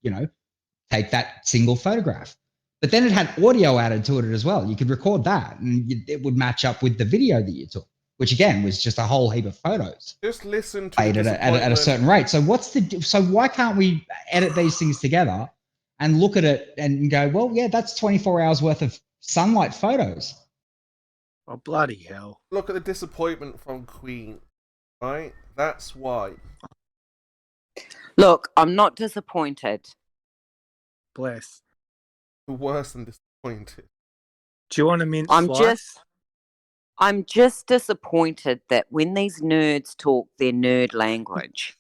take that single photograph. But then it had audio added to it as well. You could record that and it would match up with the video that you took, which again was just a whole heap of photos. Just listen to at a certain rate. So why can't we edit these things together and look at it and go, well, yeah, that's 24 hours worth of sunlight photos. Oh, bloody hell. Look at the disappointment from Queen, right? That's why. Look, I'm not disappointed. Bless. Worse than disappointed. Do you want a mint slice? I'm just disappointed that when these nerds talk their nerd language,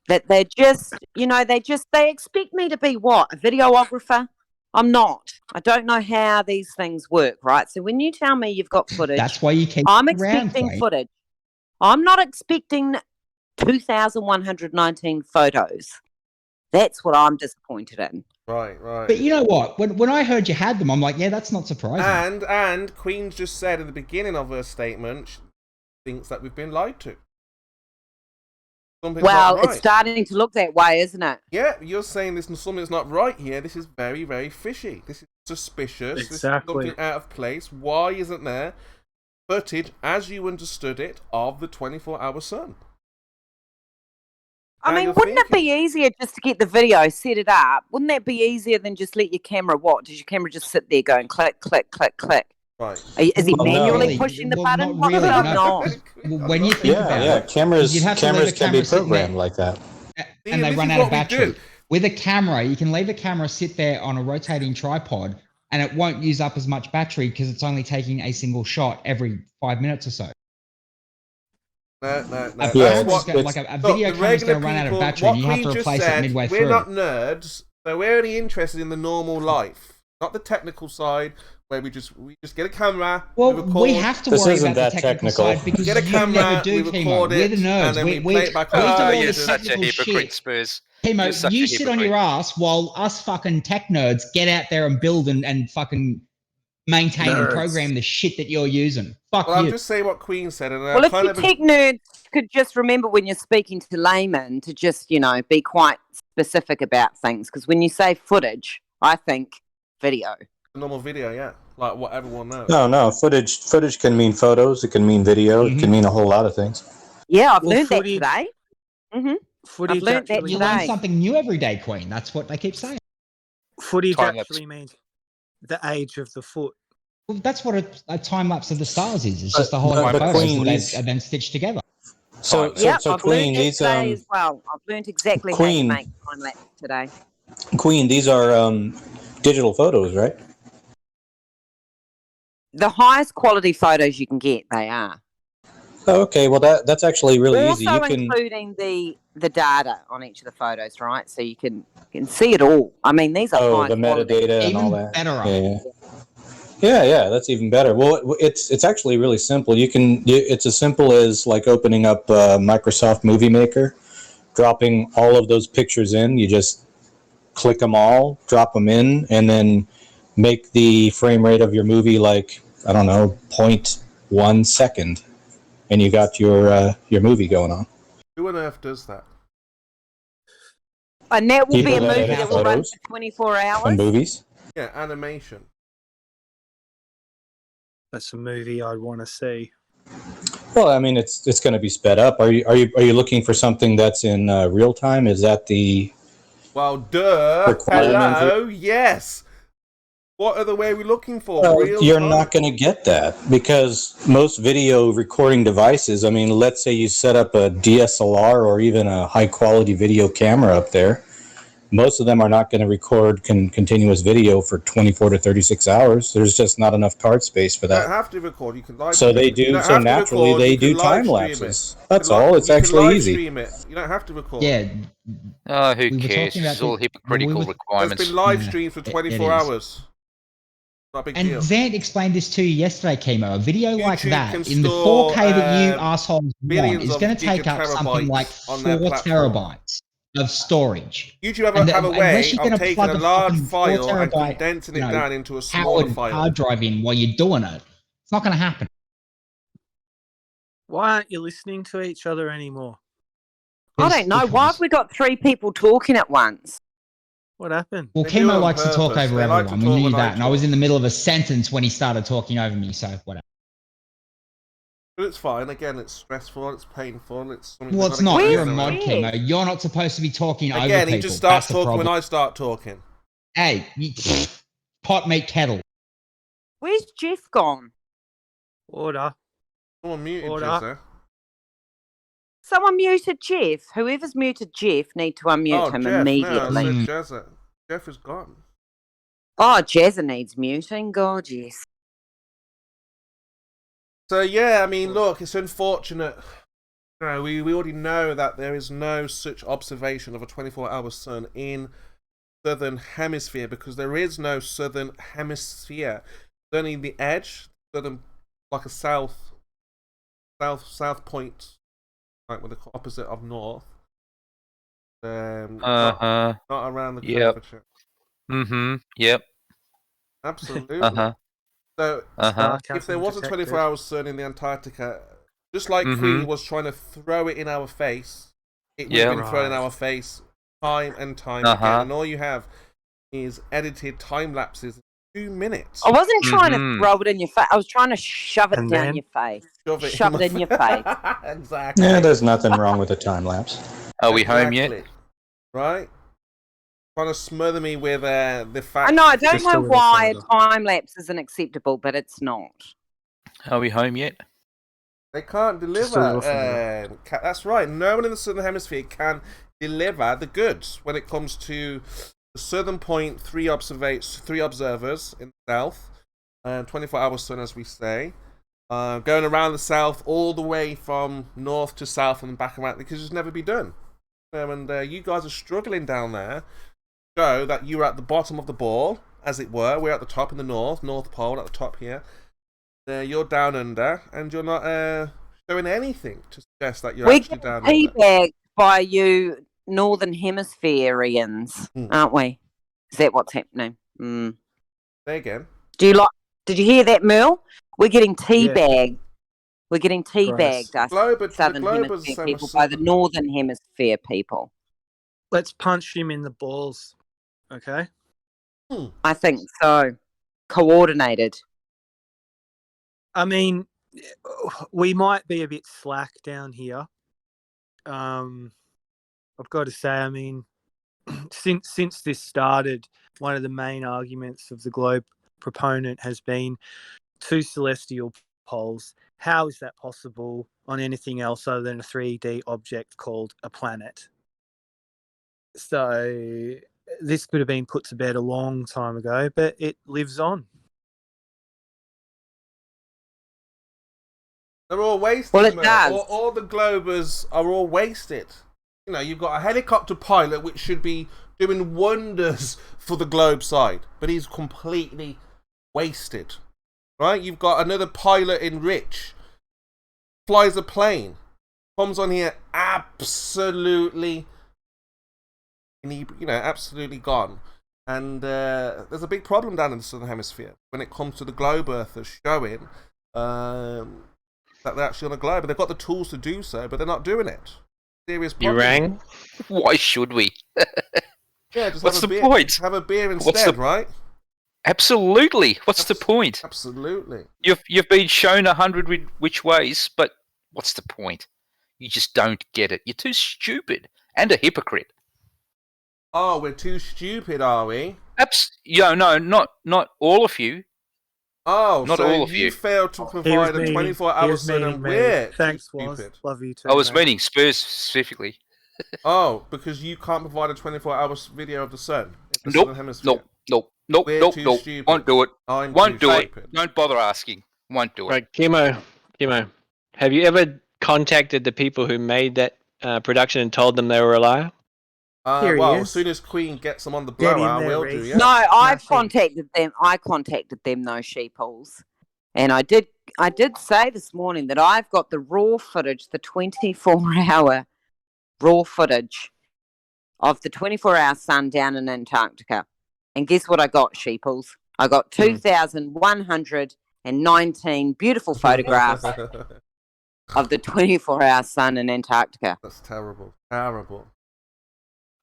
that they're just, they expect me to be what? A videographer? I'm not. I don't know how these things work, right? So when you tell me you've got footage, that's why you keep I'm expecting footage. I'm not expecting 2,119 photos. That's what I'm disappointed in. Right. But you know what? When I heard you had them, I'm like, yeah, that's not surprising. And Queen just said at the beginning of her statement, she thinks that we've been lied to. Something's not right. It's starting to look that way, isn't it? Yeah, you're saying something's not right here. This is very, very fishy. This is suspicious. Exactly. This is something out of place. Why isn't there footage, as you understood it, of the 24-hour sun? I mean, wouldn't it be easier just to get the video, set it up? Wouldn't that be easier than just let your camera, does your camera just sit there going click, click, click, click? Right. Is he manually pushing the button? Not really, no. When you think about it, cameras can be programmed like that. And they run out of battery. With a camera, you can leave a camera sit there on a rotating tripod and it won't use up as much battery because it's only taking a single shot every 5 minutes or so. No. A video camera's going to run out of battery and you have to replace it midway through. We're not nerds, so we're only interested in the normal life, not the technical side where we just get a camera. Well, we have to worry about the technical side because get a camera, we record it, we're the nerds. and then we play it back up. You're such a hypocrite, Spurs. Chemo, you sit on your ass while us fucking tech nerds get out there and build and fucking maintain and program the shit that you're using. Fuck you. I'm just saying what Queen said. And if you tech nerds could just remember when you're speaking to laymen to just, be quite specific about things. Because when you say footage, I think video. Normal video, yeah. Like what everyone knows. No. Footage can mean photos. It can mean video. It can mean a whole lot of things. Yeah, I've learned that today. Footage you learn something new every day, Queen. That's what they keep saying. Footage actually means the age of the foot. Well, that's what a time lapse of the stars is. It's just a whole lot of photos and then stitched together. So Queen, these as well. I've learned exactly how to make time lapse today. Queen, these are digital photos, right? The highest quality photos you can get, they are. Oh, okay, well that's actually really easy. Also including the data on each of the photos, right? So you can see it all. I mean, these are high the quality. metadata and all that. Yeah, that's even better. Well, it's actually really simple. It's as simple as like opening up Microsoft Movie Maker, dropping all of those pictures in. You just click them all, drop them in, and then make the frame rate of your movie like, I don't know, 0.1 second. And you got your movie going on. Who on earth does that? And that will be a movie that will run for 24 hours? And movies? Yeah, animation. That's a movie I'd want to see. Well, I mean, it's going to be sped up. Are you looking for something that's in real time? Is that the... Well, duh. Hello, yes. What other way are we looking for? Well, you're not going to get that because most video recording devices, I mean, let's say you set up a DSLR or even a high-quality video camera up there. Most of them are not going to record continuous video for 24 to 36 hours. There's just not enough card space for that. You don't have to record. You can live so they do. So naturally, they do time lapses. That's all. It's actually easy. You don't have to record. Yeah. Oh, who cares? It's all hypocritical requirements. It's been live streamed for 24 hours. Not a big deal. Zant explained this to you yesterday, Chemo. A video YouTube like that in the 4K that you assholes want is going to take up something like 4 terabytes of storage. YouTube have a way of taking a large file and condensing it down into a smaller file. Hard drive in while you're doing it. It's not going to happen. Why aren't you listening to each other anymore? I don't know. Why have we got 3 people talking at once? What happened? Well, They do it Chemo on likes to talk purpose. over They like to everyone. We talk knew when I that. And I was talk. in the middle of a sentence when he started talking over me, so whatever. But it's fine. Again, it's stressful. It's painful. It's something. Well, they've it's gotta not. get You're a their mod, head around. Chemo. You're not supposed to be talking over Again, people. he just starts That's the talking when problem. I start talking. Hey, pot meat kettle. Where's Jeff gone? Order. Someone muted Order. Jezza. Someone muted Jeff. Whoever's muted Jeff need to unmute him Jeff. immediately. No, I said Jezza. Jeff is gone. Oh, Jezza needs muting. God, yes. So yeah, I mean, look, it's unfortunate. You know, we already know that there is no such observation of a 24-hour sun in southern hemisphere because there is no southern hemisphere. It's only the edge, southern, like a south point, like with the opposite of north. Not around the curvature. Yep. Absolutely. So if there was a 24-hour sun in the Antarctica, just like Queen was trying to throw it in our face, it would have been thrown in our face time and time again. And all you have is edited time lapses in 2 minutes. I wasn't trying to throw it in your face. I was trying to shove it down your face. Shove it in your face. Exactly. Yeah, there's nothing wrong with a time lapse. Are we home yet? Right? Trying to smother me with the fact. I know. I don't know why a time lapse isn't acceptable, but it's not. Are we home yet? They can't deliver. That's right. No one in the southern hemisphere can deliver the goods when it comes to the southern point. 3 observers in the south, 24-hour sun, as we say, going around the south all the way from north to south and back around because it's never be done. And you guys are struggling down there. Show that you're at the bottom of the ball, as it were. We're at the top in the North Pole at the top here. You're down under, and you're not showing anything to suggest that you're actually down under. We're teabagged by you Northern Hemispherians, aren't we? Is that what's happening? Say again. Did you hear that, Merle? We're getting teabagged. We're getting teabagged, us Southern Hemisphere people, by the Northern Hemisphere people. Let's punch him in the balls, okay? I think so. Coordinated. I mean, we might be a bit slack down here. I've got to say, I mean, since this started, one of the main arguments of the globe proponent has been 2 celestial poles. How is that possible on anything else other than a 3D object called a planet? So this could have been put to bed a long time ago, but it lives on. They're all wasted. Well, it does. All the Globers are all wasted. You know, you've got a helicopter pilot which should be doing wonders for the globe side, but he's completely wasted. Right? You've got another pilot in Rich, flies a plane, comes on here absolutely, absolutely gone. And there's a big problem down in the southern hemisphere when it comes to the globe earthers showing that they're actually on a globe. And they've got the tools to do so, but they're not doing it. Serious problem. You rang? Why should we? Yeah, just what's have a the beer. point? Have a beer instead, right? Absolutely. What's the point? Absolutely. You've been shown 100 which ways, but what's the point? You just don't get it. You're too stupid and a hypocrite. Oh, we're too stupid, are we? No, not all of you. Oh, not so all of you failed to provide a 24-hour sun and we're Thanks, stupid. Love you too. I was meaning Spurs specifically. Oh, because you can't provide a 24-hour video of the sun. Nope. Won't do it. Won't do it. Don't bother asking. Won't do it. Right, Chemo, have you ever contacted the people who made that production and told them they were a liar? Well, as soon as Queen gets them on the blower, I will do, yeah. No, I've contacted them. I contacted them, those sheeples. And I did say this morning that I've got the raw footage, the 24-hour raw footage of the 24-hour sun down in Antarctica. And guess what I got, sheeples? I got 2,119 beautiful photographs of the 24-hour sun in Antarctica. That's terrible. Terrible.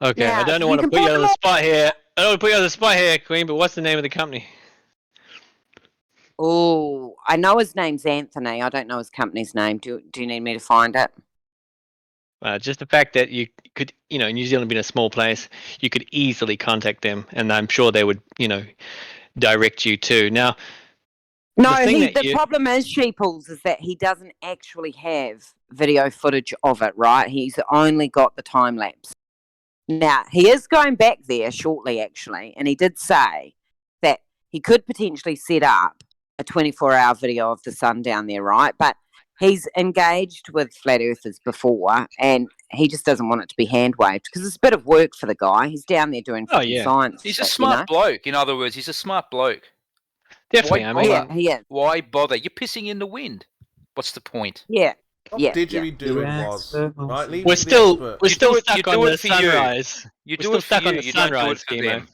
Okay, Yeah, I don't you want to can put you put on them the all- spot here. I don't want to put you on the spot here, Queen, but what's the name of the company? Oh, I know his name's Anthony. I don't know his company's name. Do you need me to find it? Just the fact that you could, New Zealand being a small place, you could easily contact them, and I'm sure they would, direct you to. Now, No, the problem is, Sheeples, is that he doesn't actually have video footage of it, right? He's only got the time lapse. Now, he is going back there shortly, actually, and he did say that he could potentially set up a 24-hour video of the sun down there, right? But he's engaged with flat earthers before, and he just doesn't want it to be hand-waved because it's a bit of work for the guy. He's down there doing science. He's a smart bloke, in other words. He's a smart bloke. Definitely, he is. Why bother? You're pissing in the wind. What's the point? Yeah. Was, right? Leave We're it to the still expert. stuck on the sunrise. You We're do still it for stuck on you. the You don't do it sunrise, for Chemo. them.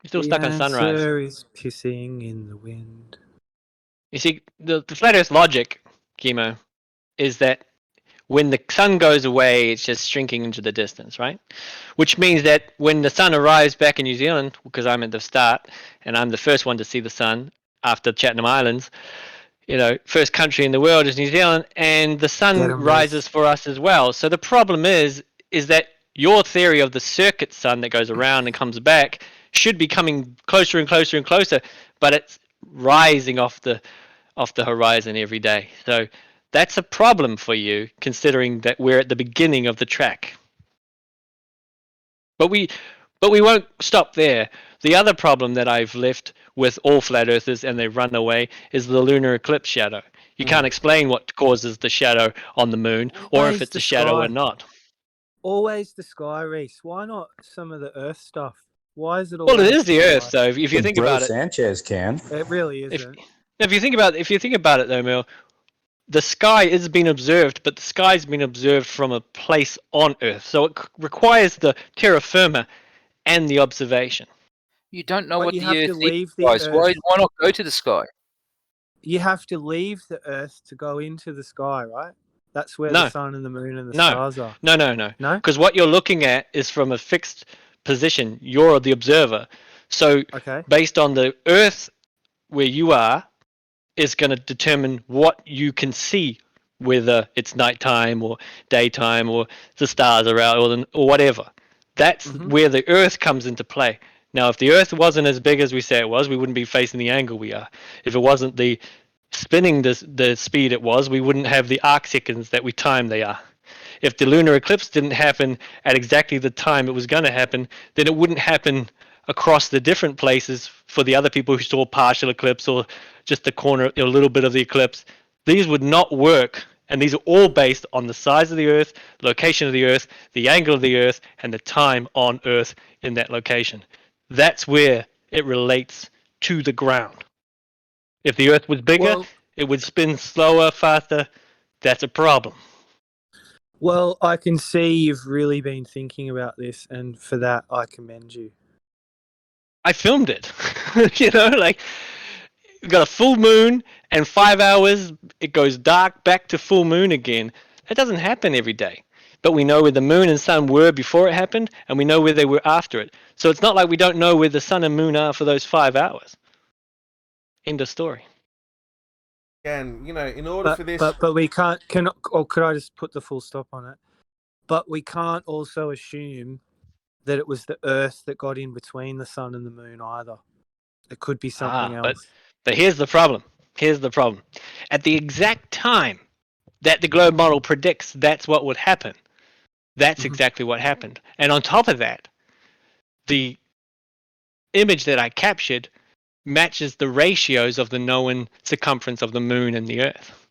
We're still stuck on sunrise. The answer is pissing in the wind. You see, the flat Earth logic, Chemo, is that when the sun goes away, it's just shrinking into the distance, right? Which means that when the sun arrives back in New Zealand, because I'm at the start, and I'm the first one to see the sun after Chatham Islands, first country in the world is New Zealand, and the sun rises for us as well. So the problem is that your theory of the circuit sun that goes around and comes back should be coming closer and closer and closer, but it's rising off the horizon every day. So that's a problem for you, considering that we're at the beginning of the track. But we won't stop there. The other problem that I've left with all flat earthers, and they run away, is the lunar eclipse shadow. You can't explain what causes the shadow on the moon, or if it's a shadow or not. Always the sky, Reese. Why not some of the Earth stuff? Why is it always? Well, it is the Earth, though. If you think about it, Sanchez can. It really isn't. If you think about it, though, Mel, the sky is being observed, but the sky's been observed from a place on Earth, so it requires the terra firma and the observation. You don't know But what you the have to Earth leave is, the guys. Why Earth. not go to the sky? You have to leave the Earth to go into the sky, right? That's where No. the sun and the moon and the stars are. No. No? Because what you're looking at is from a fixed position. You're the observer. So based on the Earth where you are is going to determine what you can see, whether it's nighttime or daytime or the stars are out or whatever. That's where the Earth comes into play. Now, if the Earth wasn't as big as we say it was, we wouldn't be facing the angle we are. If it wasn't the spinning the speed it was, we wouldn't have the arc seconds that we time they are. If the lunar eclipse didn't happen at exactly the time it was going to happen, then it wouldn't happen across the different places for the other people who saw partial eclipse or just the corner, a little bit of the eclipse. These would not work, and these are all based on the size of the Earth, location of the Earth, the angle of the Earth, and the time on Earth in that location. That's where it relates to the ground. If the Earth was bigger, it would spin slower, faster. That's a problem. Well, I can see you've really been thinking about this, and for that, I commend you. I filmed it. We've got a full moon, and 5 hours, it goes dark, back to full moon again. That doesn't happen every day. But we know where the moon and sun were before it happened, and we know where they were after it. So it's not like we don't know where the sun and moon are for those 5 hours. End of story. Again, in order for this... But we can't... could I just put the full stop on it? But we can't also assume that it was the Earth that got in between the sun and the moon either. It could be something else. But here's the problem. At the exact time that the globe model predicts that's what would happen, that's exactly what happened. And on top of that, the image that I captured matches the ratios of the known circumference of the moon and the Earth.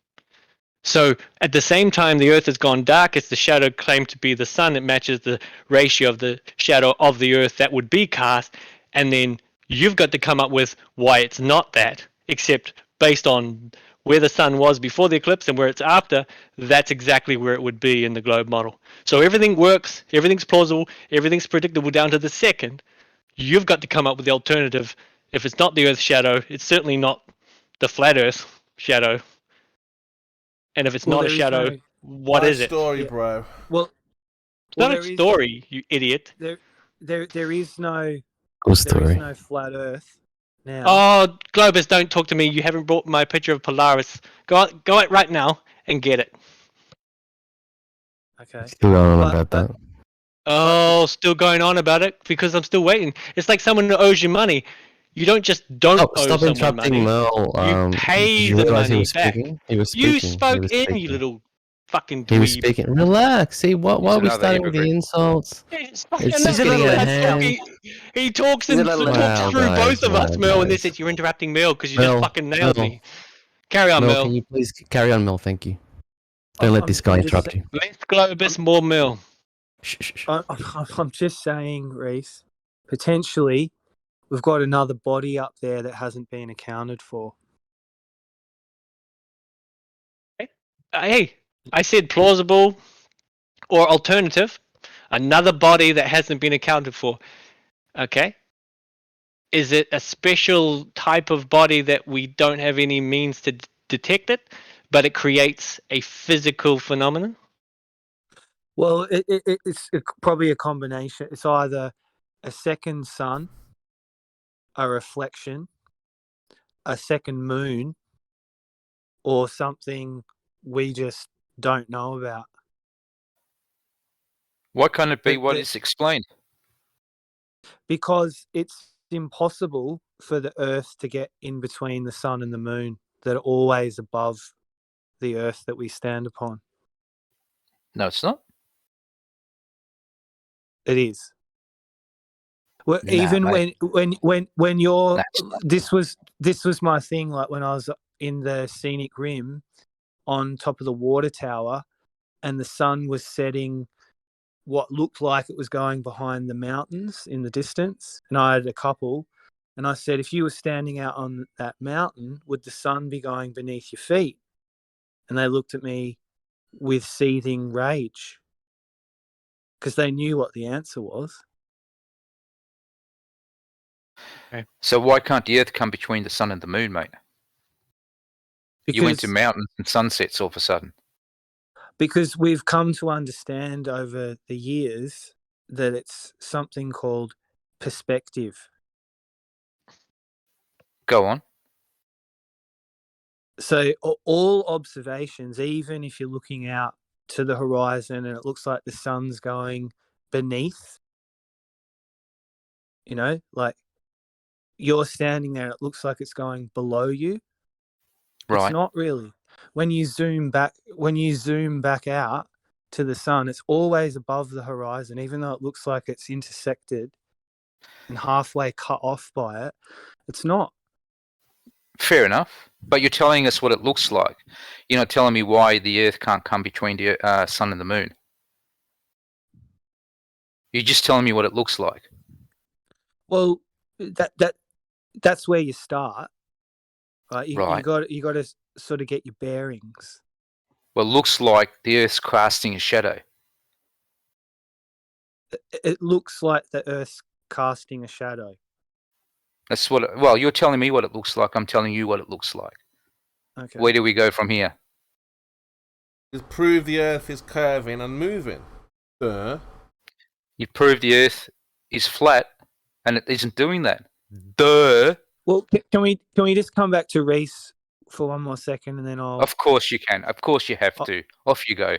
So at the same time the Earth has gone dark, it's the shadow claimed to be the sun. It matches the ratio of the shadow of the Earth that would be cast, and then you've got to come up with why it's not that, except based on where the sun was before the eclipse and where it's after, that's exactly where it would be in the globe model. So everything works, everything's plausible, everything's predictable down to the second. You've got to come up with the alternative. If it's not the Earth shadow, it's certainly not the flat Earth shadow. And if it's not a shadow, what is it? Story, bro. Well, it's not a story, you idiot. There is no flat Earth now. Oh, Globus, don't talk to me. You haven't brought my picture of Polaris. Go out right now and get it. Okay. Still going on about that. Oh, still going on about it because I'm still waiting. It's like someone who owes you money. You don't just don't owe Stop someone interrupting money. Mel. You pay did you the realize he money was back. speaking? He was speaking. You spoke was in, speaking. you little fucking dweeb. He was speaking. Relax. See, why are we starting with the insults? It's just getting out of hand. He talks through both of us, Mel, and this is you're interrupting Mel because you just fucking nailed me. Carry on, Mel. Can you please carry on, Mel? Thank you. Don't let this guy interrupt you. Less Globus, more Mel. I'm just saying, Reese, potentially we've got another body up there that hasn't been accounted for. Hey, I said plausible or alternative. Another body that hasn't been accounted for. Okay. Is it a special type of body that we don't have any means to detect it, but it creates a physical phenomenon? Well, it's probably a combination. It's either a second sun, a reflection, a second moon, or something we just don't know about. Why can't it be what is explained? Because it's impossible for the Earth to get in between the sun and the moon that are always above the Earth that we stand upon. No, it's not. It is. Well, even when you're this was my thing. Like when I was in the scenic rim on top of the water tower, and the sun was setting what looked like it was going behind the mountains in the distance, and I had a couple, and I said, if you were standing out on that mountain, would the sun be going beneath your feet? And they looked at me with seething rage because they knew what the answer was. Okay. So why can't the Earth come between the sun and the moon, mate? You went to mountains and sunsets all of a sudden. Because we've come to understand over the years that it's something called perspective. Go on. So all observations, even if you're looking out to the horizon and it looks like the sun's going beneath, you know, like you're standing there, it looks like it's going below you. Right. It's not really. When you zoom back out to the sun, it's always above the horizon, even though it looks like it's intersected and halfway cut off by it. It's not. Fair enough. But you're telling us what it looks like. You're not telling me why the Earth can't come between the sun and the moon. You're just telling me what it looks like. Well, that's where you start. Right? You got to sort of get your bearings. Well, it looks like the Earth's casting a shadow. It looks like the Earth's casting a shadow. That's what. Well, you're telling me what it looks like. I'm telling you what it looks like. Okay. Where do we go from here? You prove the Earth is curving and moving. You prove the Earth is flat, and it isn't doing that. Duh. Well, can we just come back to Reese for one more second, and then I'll. Of course you can. Of course you have to. Off you go.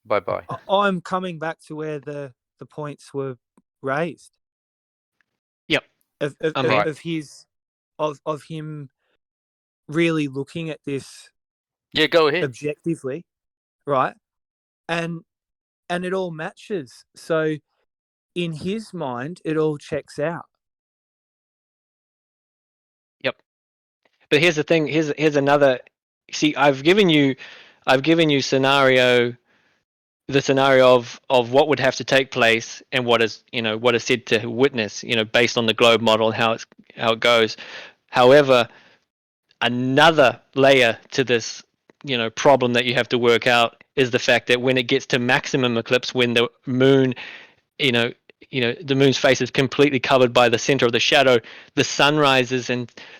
Bye bye. I'm coming back to where the points were raised. Yep. Of him really looking at this. Yeah, go ahead. Objectively, right, and it all matches. So, in his mind, it all checks out. Yep. But here's the thing. Here's another. See, I've given you the scenario of what would have to take place and what is said to witness, based on the globe model and how it goes. However, another layer to this, problem that you have to work out is the fact that when it gets to maximum eclipse, when the moon, the moon's face is completely covered by the center of the shadow, the sunrises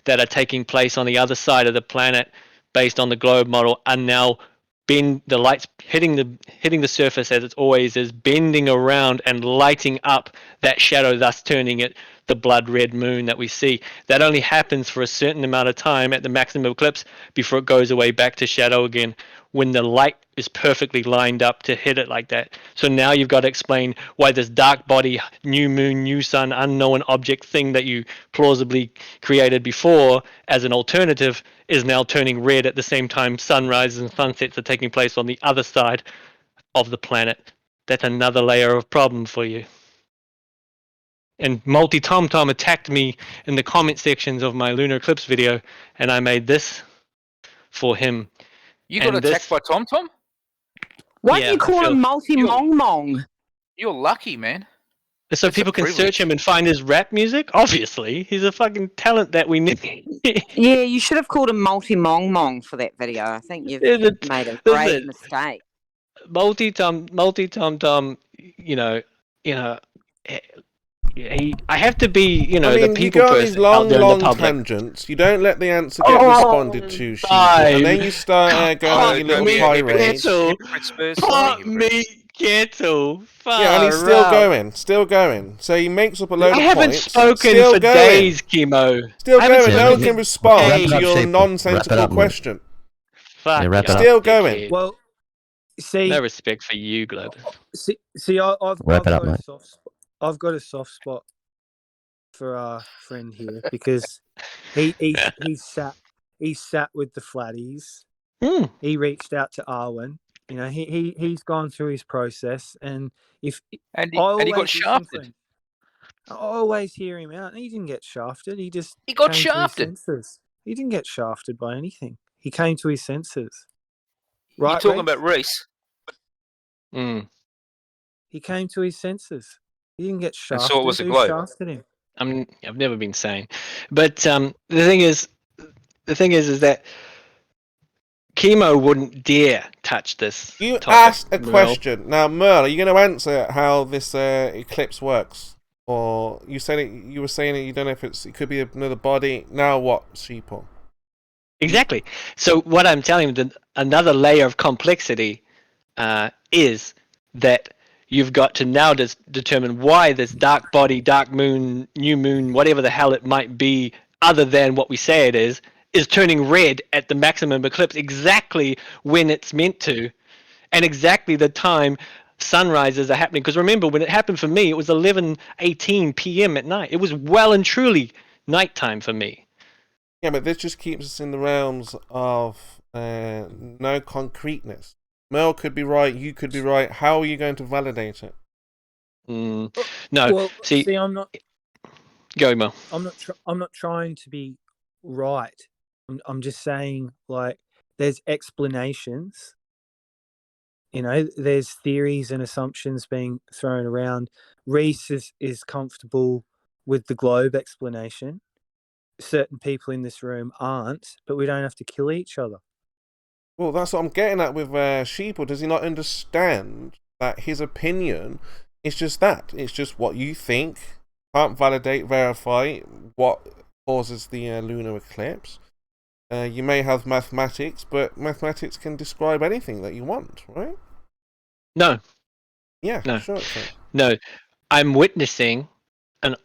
that are taking place on the other side of the planet based on the globe model are now the light's hitting the surface as it always is, bending around and lighting up that shadow, thus turning it the blood red moon that we see. That only happens for a certain amount of time at the maximum eclipse before it goes away back to shadow again, when the light is perfectly lined up to hit it like that. So now you've got to explain why this dark body, new moon, new sun, unknown object thing that you plausibly created before as an alternative is now turning red at the same time sunrises and sunsets are taking place on the other side of the planet. That's another layer of problem for you. And Multi Tom Tom attacked me in the comment sections of my Lunar Eclipse video, and I made this for him. You got attacked by Tom Tom? Why do you call him Multi Mong Mong? You're lucky, man. So people can search him and find his rap music? Obviously. He's a fucking talent that we need. Yeah, you should have called him Multi Mong Mong for that video. I think you've made a great mistake. Multi Tom Tom, I have to be, the people you go on person these long, out there in the public. tangents. You don't let the answer get responded to, Sheep, and then you start going on your little tirade. Put me kettle. Yeah, and he's still going. So he makes up a load of points. I haven't spoken for days, Chemo. Still going. No one can respond to your nonsensical question. Fuck. Still going. Well, see, no respect for you, Globe. See, I've got a soft spot for our friend here because he's sat with the flatties. He reached out to Arwen. He's gone through his process, and he got shafted. I always hear him out, and he didn't get shafted. He got shafted. He didn't get shafted by anything. He came to his senses. Right? You're talking about Reese? He came to his senses. He didn't get shafted. And so it was a globe. Shafted him? I've never been sane, but the thing is that Chemo wouldn't dare touch this. You asked a question. Now, Merle, are you going to answer how this eclipse works, or you were saying that you don't know if it could be another body? Now what, Sheeple? Exactly. So what I'm telling you, another layer of complexity is that you've got to now determine why this dark body, dark moon, new moon, whatever the hell it might be, other than what we say it is turning red at the maximum eclipse exactly when it's meant to, and exactly the time sunrises are happening. Because remember, when it happened for me, it was 11:18 p.m. at night. It was well and truly nighttime for me. Yeah, but this just keeps us in the realms of no concreteness. Mel could be right, you could be right. How are you going to validate it? No. Well, see, I'm not. Go, Mel. I'm not trying to be right. I'm just saying, like, there's explanations. There's theories and assumptions being thrown around. Reese is comfortable with the globe explanation. Certain people in this room aren't, but we don't have to kill each other. Well, that's what I'm getting at with Sheeple. Does he not understand that his opinion is just that? It's just what you think. Can't validate, verify what causes the lunar eclipse. You may have mathematics, but mathematics can describe anything that you want, right? No. Yeah, no. Sure. No. I'm witnessing an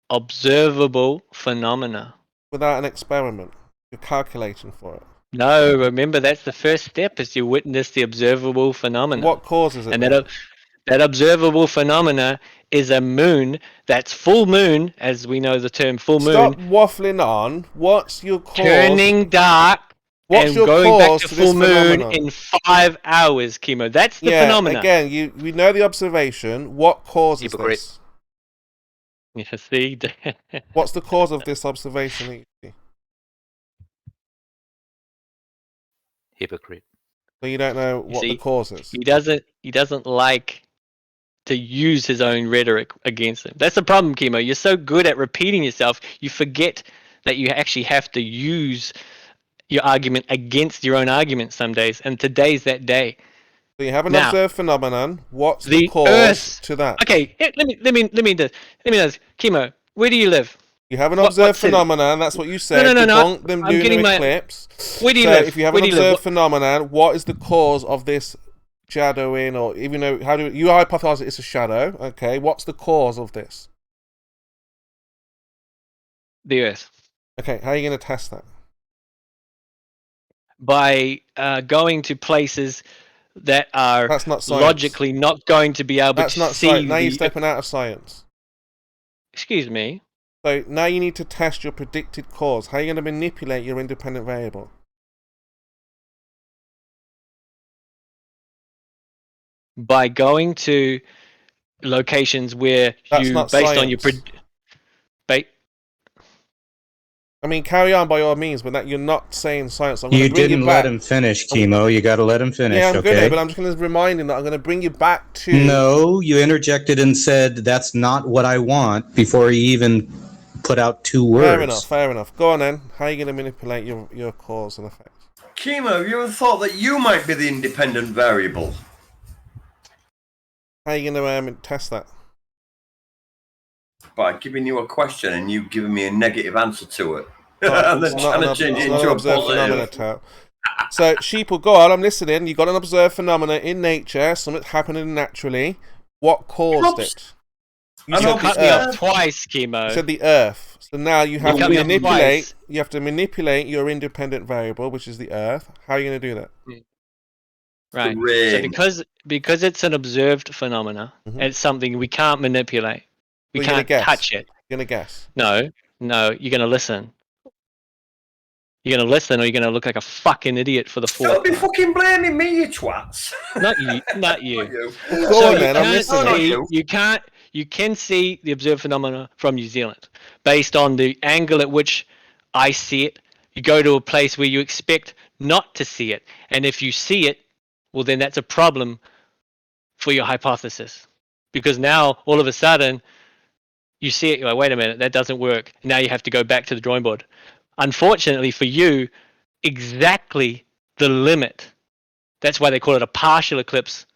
observable phenomena. Without an experiment. You're calculating for it. No, remember that's the first step, is you witness the observable phenomena. What causes it? And that observable phenomena is a moon that's full moon, as we know the term full moon. Stop waffling on. What's your cause? Turning dark and going back to full moon in 5 hours, Chemo. That's the phenomena. Again, we know the observation. What causes this? Yeah, see? What's the cause of this observation? Hypocrite. So you don't know what the cause is. He doesn't like to use his own rhetoric against him. That's the problem, Chemo. You're so good at repeating yourself, you forget that you actually have to use your argument against your own argument some days, and today's that day. So you have an observed phenomenon. What's the cause to that? Okay, let me do this. Chemo, where do you live? You have an observed phenomenon. That's what you said. No. Debunk the lunar eclipse. Where do you live? If you have an observed phenomenon, what is the cause of this shadowing, or even though you hypothesize it's a shadow? Okay, what's the cause of this? The Earth. Okay, how are you going to test that? By going to places that are logically not going to be able to see. Science. Now you're stepping out of science. Excuse me. So now you need to test your predicted cause. How are you going to manipulate your independent variable? By going to locations where on your I mean, carry on by all means, but you're not saying science. You didn't let him finish, Chemo. You got to let him finish. Yeah, I'm okay? gonna, but I'm just going to remind him that I'm going to bring you back to. No, you interjected and said that's not what I want before he even put out 2 words. Fair enough. Go on then. How are you going to manipulate your cause and effect? Chemo, have you ever thought that you might be the independent variable? How are you going to test that? By giving you a question and you giving me a negative answer to it. And then trying to change it into a positive. So, Sheeple, go on, I'm listening. You've got an observed phenomena in nature, something happening naturally. What caused it? You cut me off twice, Chemo. You said the Earth. So now you have to manipulate. You have to manipulate your independent variable, which is the Earth. How are you going to do that? Right. So because it's an observed phenomena, it's something we can't manipulate. We can't touch it. You're gonna guess. No, you're gonna listen. You're gonna listen, or you're gonna look like a fucking idiot for the 4th. Don't be fucking blaming me, you twats. Not you. Go on, man. I'm listening. You can see the observed phenomena from New Zealand based on the angle at which I see it. You go to a place where you expect not to see it, and if you see it, well, then that's a problem for your hypothesis, because now all of a sudden you see it, you're like, wait a minute, that doesn't work. Now you have to go back to the drawing board. Unfortunately for you, exactly the limit. That's why they call it a partial eclipse.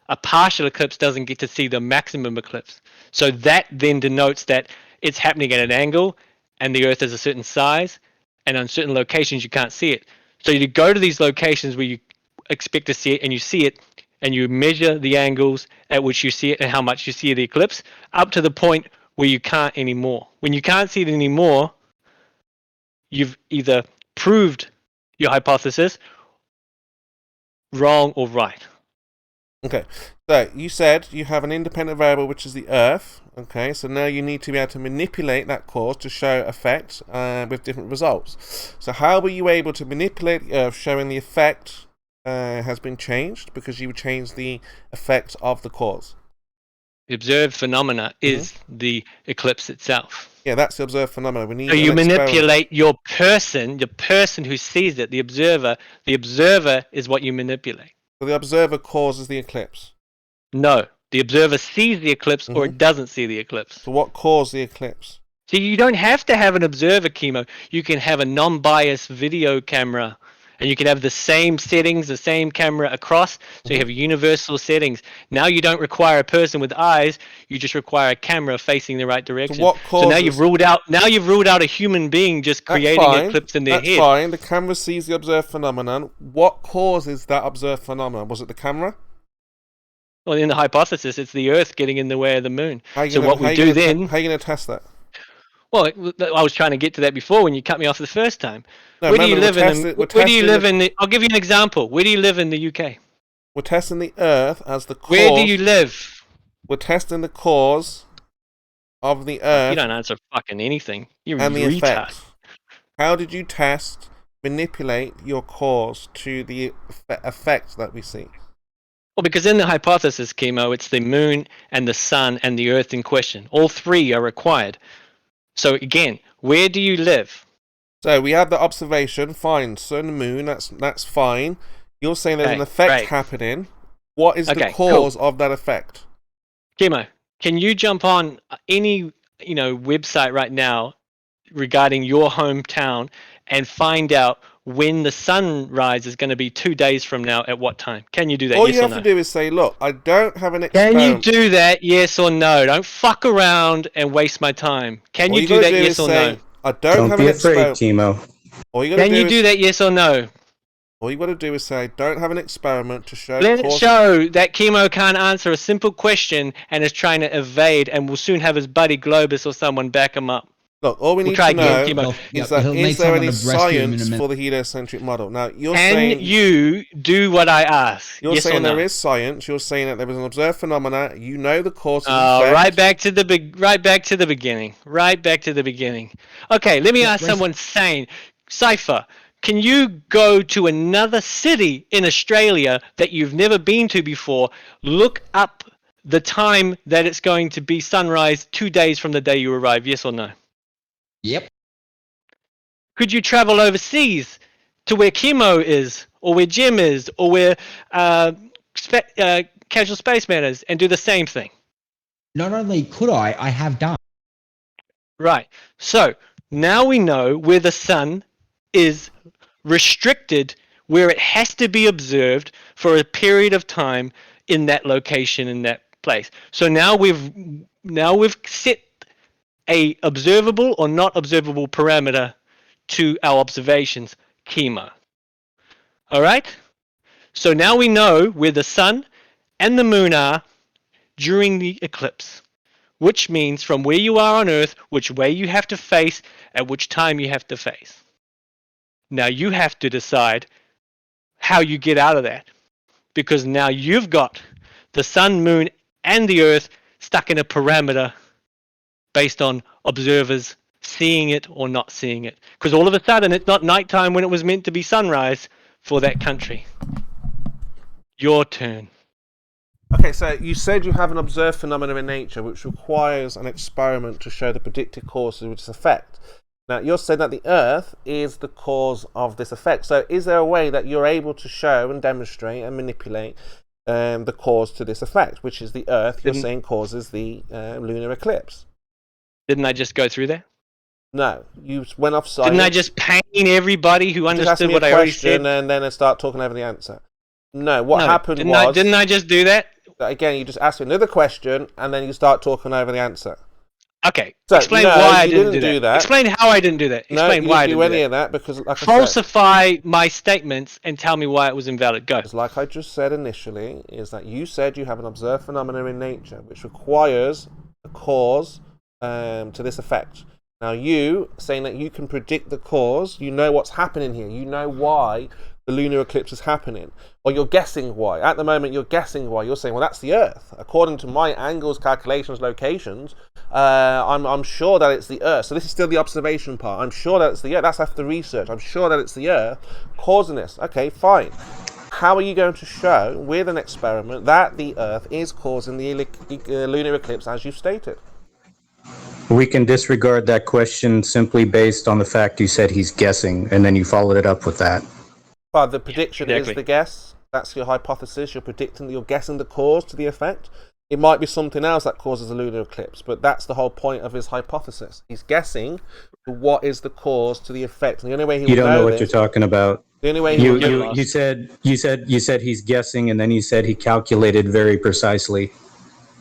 A partial eclipse doesn't get to see the maximum eclipse. So that then denotes that it's happening at an angle and the Earth is a certain size, and on certain locations you can't see it. So you go to these locations where you expect to see it and you see it, and you measure the angles at which you see it and how much you see the eclipse up to the point where you can't anymore. When you can't see it anymore, you've either proved your hypothesis wrong or right. Okay, so you said you have an independent variable, which is the Earth. Okay, so now you need to be able to manipulate that cause to show effect with different results. So how were you able to manipulate the Earth showing the effect has been changed because you changed the effect of the cause? The observed phenomena is the eclipse itself. Yeah, that's the observed phenomena. We need. So you manipulate your person, the person who sees it, the observer. The observer is what you manipulate. So the observer causes the eclipse? No, the observer sees the eclipse or it doesn't see the eclipse. So what caused the eclipse? So you don't have to have an observer, Chemo. You can have a non-biased video camera, and you can have the same settings, the same camera across, so you have universal settings. Now you don't require a person with eyes, you just require a camera facing the right direction. So now you've ruled out a human being just creating an eclipse in their head. That's fine. The camera sees the observed phenomenon. What causes that observed phenomenon? Was it the camera? Well, in the hypothesis, it's the Earth getting in the way of the moon. How are you then... How are you going to test that? Well, I was trying to get to that before when you cut me off the first time. No, where do you live in? I'll give you an example. Where do you live in the UK? We're testing the Earth as the cause. Where do you live? We're testing the cause of the Earth. You don't answer fucking anything. You're and a the retard. Effect. How did you manipulate your cause to the effect that we see? Well, because in the hypothesis, Chemo, it's the moon and the sun and the Earth in question. All 3 are required. So again, where do you live? So we have the observation, fine, sun, moon, that's fine. You're saying there's an effect happening. What is the cause of that effect? Chemo, can you jump on any website right now regarding your hometown and find out when the sunrise is going to be 2 days from now at what time? Can you do that? All yes you or have no? to do is say, look, I don't have an Can experiment. you do that? Yes or no? Don't fuck around and waste my time. Can All you do that? gotta Yes or say, no? I don't have be an afraid, experiment. Chemo. Can you do that? Yes or no? All you got to do is say, don't have an experiment to show. Let it show that Chemo can't answer a simple question and is trying to evade, and will soon have his buddy Globus or someone back him up. Look, all we need try to know again, Chemo. is that is there any science for the heliocentric model? Now, you're saying... Can you do what I ask? You're yes saying or no? there is science. You're saying that there was an observed phenomena. You know the cause of Right back to the beginning. Right back to the beginning. Okay, let me ask someone sane. Cypher, can you go to another city in Australia that you've never been to before, look up the time that it's going to be sunrise 2 days from the day you arrive, yes or no? Yep. Could you travel overseas to where Chemo is, or where Jim is, or where Casual Spaceman is, and do the same thing? Not only could I have done. Right. So now we know where the sun is restricted, where it has to be observed for a period of time in that location, in that place. So now we've set a observable or not observable parameter to our observations, Chemo. All right? So now we know where the sun and the moon are during the eclipse, which means from where you are on Earth, which way you have to face, at which time you have to face. Now you have to decide how you get out of that, because now you've got the sun, moon, and the Earth stuck in a parameter based on observers seeing it or not seeing it. Because all of a sudden it's not nighttime when it was meant to be sunrise for that country. Your turn. Okay, so you said you have an observed phenomena in nature which requires an experiment to show the predicted cause of its effect. Now, you're saying that the Earth is the cause of this effect. So is there a way that you're able to show and demonstrate and manipulate the cause to this effect, which is the Earth, you're saying, causes the lunar eclipse? Didn't I just go through that? No, you went off science. Didn't I just pain everybody who understood what I already said? And then start talking over the answer. No, what happened was... Didn't I just do that? Again, you just asked me another question, and then you start talking over the answer. Okay, so, explain why I didn't do that. Explain how I didn't do that. Explain why I didn't do any of that, because like falsify my statements and tell me why it was invalid. Go. Like I just said initially, is that you said you have an observed phenomena in nature which requires a cause to this effect. Now you saying that you can predict the cause, you know what's happening here, you know why the lunar eclipse is happening, or you're guessing why. At the moment you're guessing why. You're saying, well, that's the Earth. According to my angles, calculations, locations, I'm sure that it's the Earth. So this is still the observation part. I'm sure that it's the Earth. That's after research. I'm sure that it's the Earth causing this. Okay, fine. How are you going to show with an experiment that the Earth is causing the lunar eclipse as you've stated? We can disregard that question simply based on the fact you said he's guessing, and then you followed it up with that. But the prediction is the guess. That's your hypothesis. You're predicting, you're guessing the cause to the effect. It might be something else that causes a lunar eclipse, but that's the whole point of his hypothesis. He's guessing what is the cause to the effect. And the only way he you don't know what you're talking about. The only way you said he's guessing, and then you said he calculated very precisely.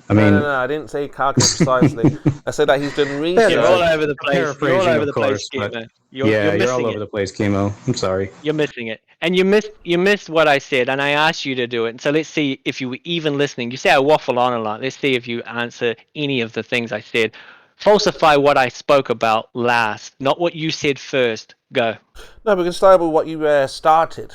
I mean, no, I didn't say calculate precisely. I said that he's doing research. You're all over the place. You're all over the place, Chemo. You're all over the place, Chemo. I'm sorry. You're missing it, and you missed what I said, and I asked you to do it. And so let's see if you were even listening. You say I waffle on a lot. Let's see if you answer any of the things I said. Falsify what I spoke about last, not what you said first. Go. No, we can start with what you started.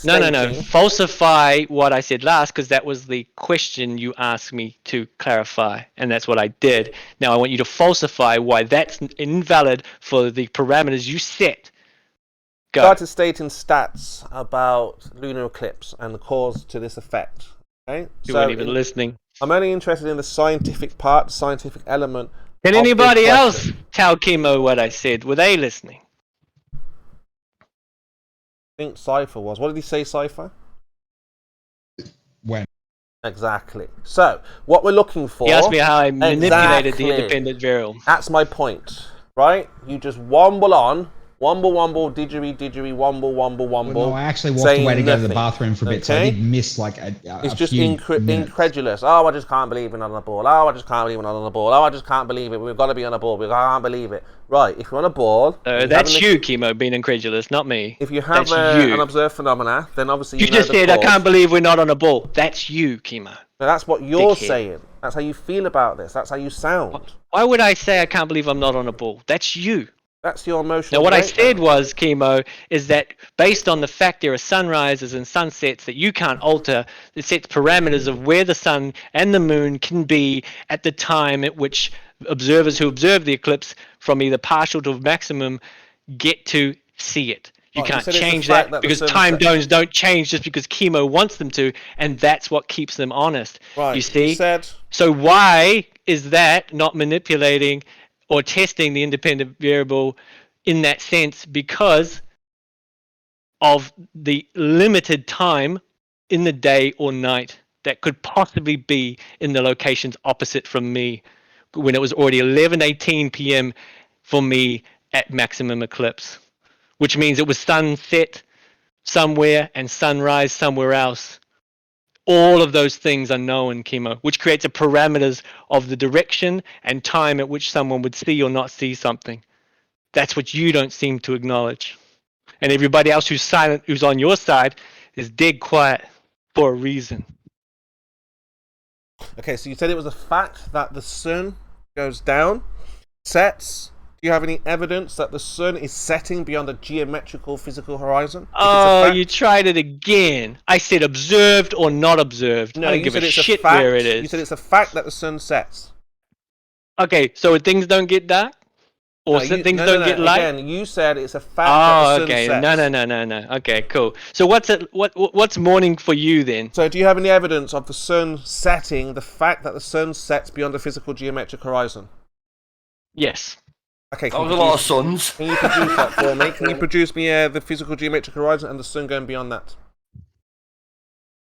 No. Falsify what I said last, because that was the question you asked me to clarify, and that's what I did. Now I want you to falsify why that's invalid for the parameters you set. Go. Started stating stats about lunar eclipse and the cause to this effect. Okay? You weren't even listening. I'm only interested in the scientific part, the scientific element. Can anybody else tell Chemo what I said? Were they listening? I think Cypher was. What did he say, Cypher? When? Exactly. So, what we're looking for... He asked me how I manipulated the independent variable. That's my point, right? You just womble on Womble, womble, didgery, womble, womble, womble. Well, no, I actually walked away to go to the bathroom for a bit, so I did miss like It's just incredulous. Oh, I just can't believe we're not on the ball. Oh, I just can't believe we're not on the ball. Oh, I just can't believe it. We've got to be on a ball. I can't believe it. Right, if you're on a ball... that's you, Chemo, being incredulous, not me. If you have an observed phenomena, then obviously you just said, I can't believe we're not on a ball. That's you, Chemo. Now, that's what you're saying. That's how you feel about this. That's how you sound. Why would I say I can't believe I'm not on a ball? That's you. That's your emotional. Now, what I said was, Chemo, is that based on the fact there are sunrises and sunsets that you can't alter, it sets parameters of where the sun and the moon can be at the time at which observers who observe the eclipse from either partial to maximum get to see it. You can't change that because time zones don't change just because Chemo wants them to, and that's what keeps them honest. Right. You see? Said... So why is that not manipulating or testing the independent variable in that sense? Because of the limited time in the day or night that could possibly be in the locations opposite from me when it was already 11:18 p.m. for me at maximum eclipse, which means it was sunset somewhere and sunrise somewhere else. All of those things are known, Chemo, which creates a parameters of the direction and time at which someone would see or not see something. That's what you don't seem to acknowledge. And everybody else who's silent, who's on your side, is dead quiet for a reason. Okay, so you said it was a fact that the sun goes down, sets. Do you have any evidence that the sun is setting beyond a geometrical physical horizon? Oh, you tried it again. I said observed or not observed. No, I don't give a shit where it is. You said it's a fact that the sun sets. Okay, so things don't get dark? Or things don't get light? Again, you said it's a fact that the sun sets. No. Okay, cool. So what's morning for you then? So do you have any evidence of the sun setting, the fact that the sun sets beyond the physical geometric horizon? Yes. Okay, that was a lot of suns. Can you produce that for me? Can you produce me the physical geometric horizon and the sun going beyond that?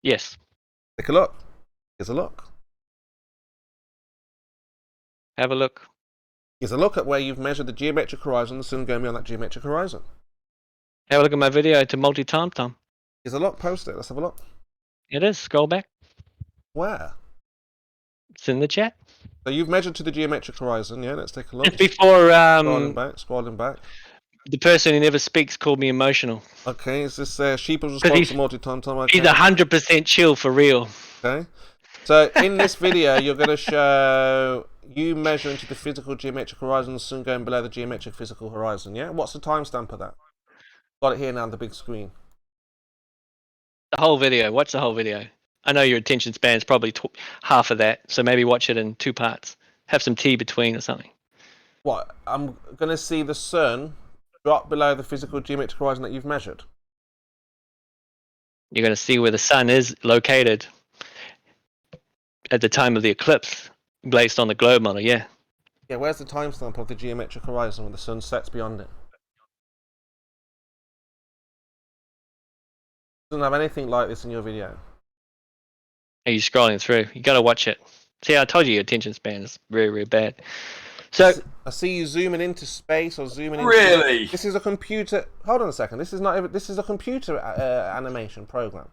Yes. Take a look. Here's a look. Have a look. Here's a look at where you've measured the geometric horizon, the sun going beyond that geometric horizon. Have a look at my video to multi-tom-tom. Here's a look. Post it. Let's have a look. It is. Scroll back. Where? It's in the chat. So you've measured to the geometric horizon, yeah? Let's take a look. Just before scrolling back. The person who never speaks called me emotional. Okay, is this Sheeple's response to multi-tom-tom? Okay. He's 100% chill for real. Okay. So in this video, you're going to show you measuring to the physical geometric horizon, the sun going below the geometric physical horizon, yeah? What's the timestamp of that? Got it here now on the big screen. The whole video. Watch the whole video. I know your attention span is probably half of that, so maybe watch it in 2 parts. Have some tea between or something. What? I'm going to see the sun drop below the physical geometric horizon that you've measured? You're going to see where the sun is located at the time of the eclipse, based on the globe model, yeah. Yeah, where's the timestamp of the geometric horizon when the sun sets beyond it? Doesn't have anything like this in your video. Are you scrolling through? You got to watch it. See, I told you your attention span is really, really bad. So I see you zooming into space or zooming into... Really? This is a computer... Hold on a second. This is not even... This is a computer animation program.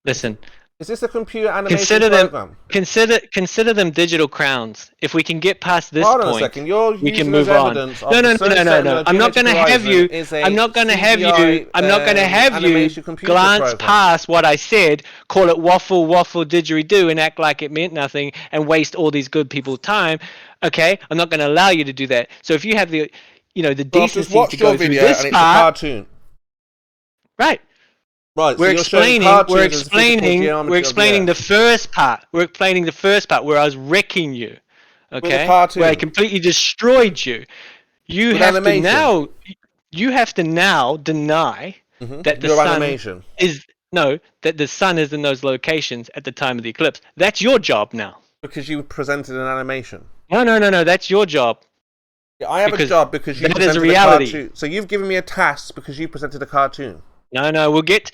Listen. Is this a computer animation program? Consider them digital crowns. If we can get past this Hold on point, a second. You're we can move on. No. I'm not going to have you. I'm not going to have you glance past what I said, call it waffle didgeridoo, and act like it meant nothing, and waste all these good people's time. Okay, I'm not going to allow you to do that. So if you have the, the decency to go through this part, it's a cartoon. Right. Right, we're explaining the first part. We're explaining the first part where I was wrecking you. Okay? Where I completely destroyed you. You have to now deny that the sun that the sun is in those locations at the time of the eclipse. That's your job now. Because you presented an animation. No, that's your job. Yeah, I have a job because you presented a cartoon. So you've given me a task because you presented a cartoon. No, we'll get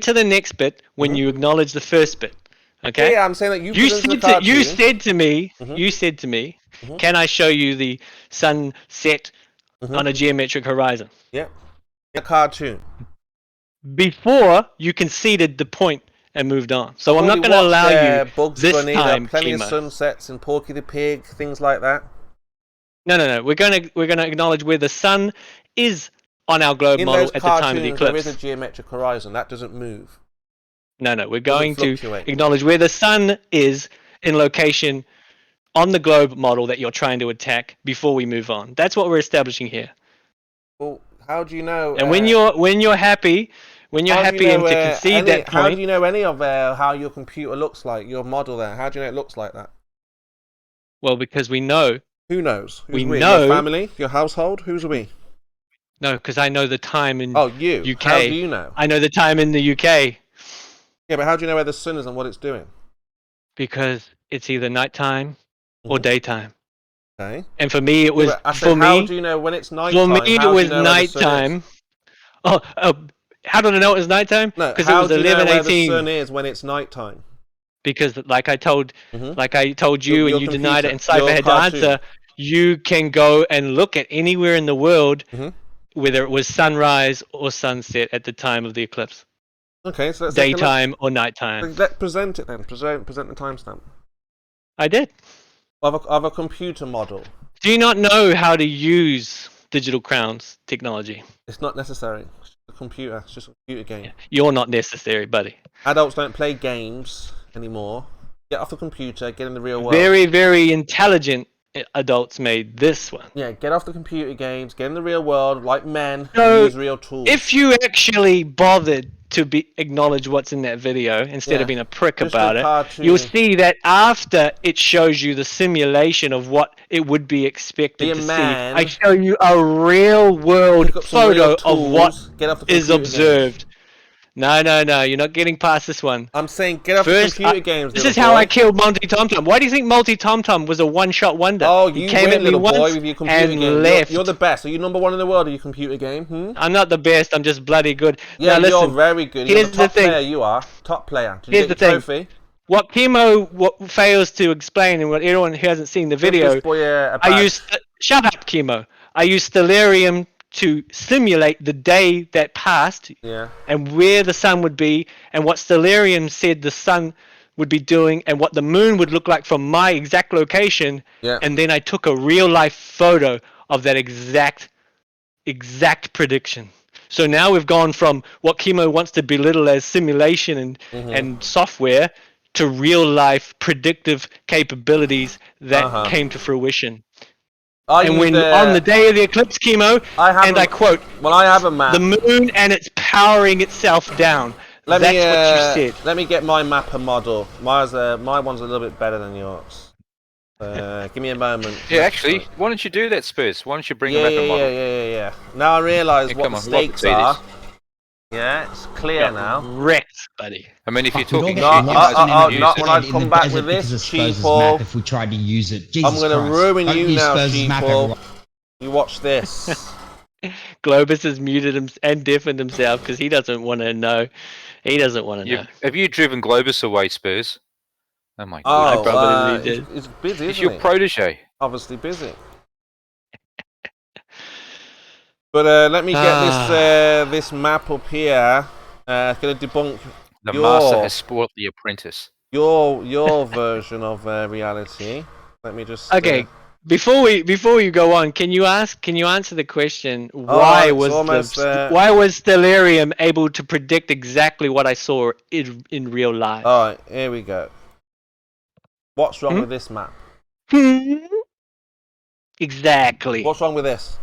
to the next bit when you acknowledge the first bit. Okay? Yeah, I'm saying that you said to me Can I show you the sun set on a geometric horizon? Yeah. A cartoon. Before you conceded the point and moved on. So I'm not going to allow you Bugs this Bunny, time, plenty of Chemo. sunsets and Porky the Pig, things like that. No. We're going to acknowledge where the sun is on our globe model at the time of the eclipse. There is a geometric horizon that doesn't move. No. We're going to acknowledge where the sun is in location on the globe model that you're trying to attack before we move on. That's what we're establishing here. Well, how do you know? And when you're happy, and to concede that point, how do you know any of how your computer looks like, your model there? How do you know it looks like that? Well, because we know. Who knows? Who's we we? know. Your family, your household. Who's we? No, because I know the time in you. UK. How do you know? I know the time in the UK. Yeah, but how do you know where the sun is and what it's doing? Because it's either nighttime or daytime. Okay. And for me, it was how do you know when it's nighttime? For me, it was nighttime. Oh, how did I know it was nighttime? No, because it was 11:18. How do you know where the sun is when it's nighttime? Because, like I told you, and you denied it, and Cypher had to answer. You can go and look at anywhere in the world, whether it was sunrise or sunset at the time of the eclipse. Okay, so daytime or nighttime. Let's present it then. Present the timestamp. I did. Of a computer model. Do you not know how to use digital crowns technology? It's not necessary. It's just a computer. It's just a computer game. Yeah. You're not necessary, buddy. Adults don't play games anymore. Get off the computer. Get in the real world. Very, very intelligent adults made this one. Yeah, get off the computer games. Get in the real world, like men. So, use real tools. If you actually bothered to acknowledge what's in that video instead of being a prick about it, you'll see that after it shows you the simulation of what it would be expected to see, I show you a real world photo of what is observed. No, you're not getting past this one. I'm saying get off the computer games. This is how I killed Multi Tom Tom. Why do you think Multi Tom Tom was a one-shot wonder? Oh, you came at me once with your computer game. Left. You're the best. Are you number one in the world at your computer game? I'm not the best. I'm just bloody good. Yeah, now, listen, you're very good. You're the top player. You are top player. Did you get the trophy? What Chemo fails to explain, and what everyone who hasn't seen the video, shut up, Chemo. I use Stellarium to simulate the day that passed and where the sun would be and what Stellarium said the sun would be doing and what the moon would look like from my exact location. And then I took a real life photo of that exact prediction. So now we've gone from what Chemo wants to belittle as simulation and software to real life predictive capabilities that came to fruition. And when on the day of the eclipse, Chemo, I quote, I have a map. The moon and it's powering itself down. That's what you said. Let me get my map and model. My one's a little bit better than yours. Give me a moment. Yeah, actually, why don't you do that, Spurs? Why don't you bring a map and model? Yeah. Now I realise what the stakes are. Yeah, it's clear now. Wrecked, buddy. I mean, if you're talking, not when I come back with this, sheeple. If we tried to use it, I'm going to ruin you now, sheeple. You watch this. Globus has muted him and deafened himself because he doesn't want to know. He doesn't want to know. Have you driven Globus away, Spurs? Oh my God! I probably did. It's busy. He's your protege. Obviously busy. But let me get this map up here. It's going to debunk the master has spoiled the apprentice. Your version of reality. Let me just. Okay, before you go on, can you answer the question why was Stellarium able to predict exactly what I saw in real life? All right, here we go. What's wrong with this map? Exactly. What's wrong with this?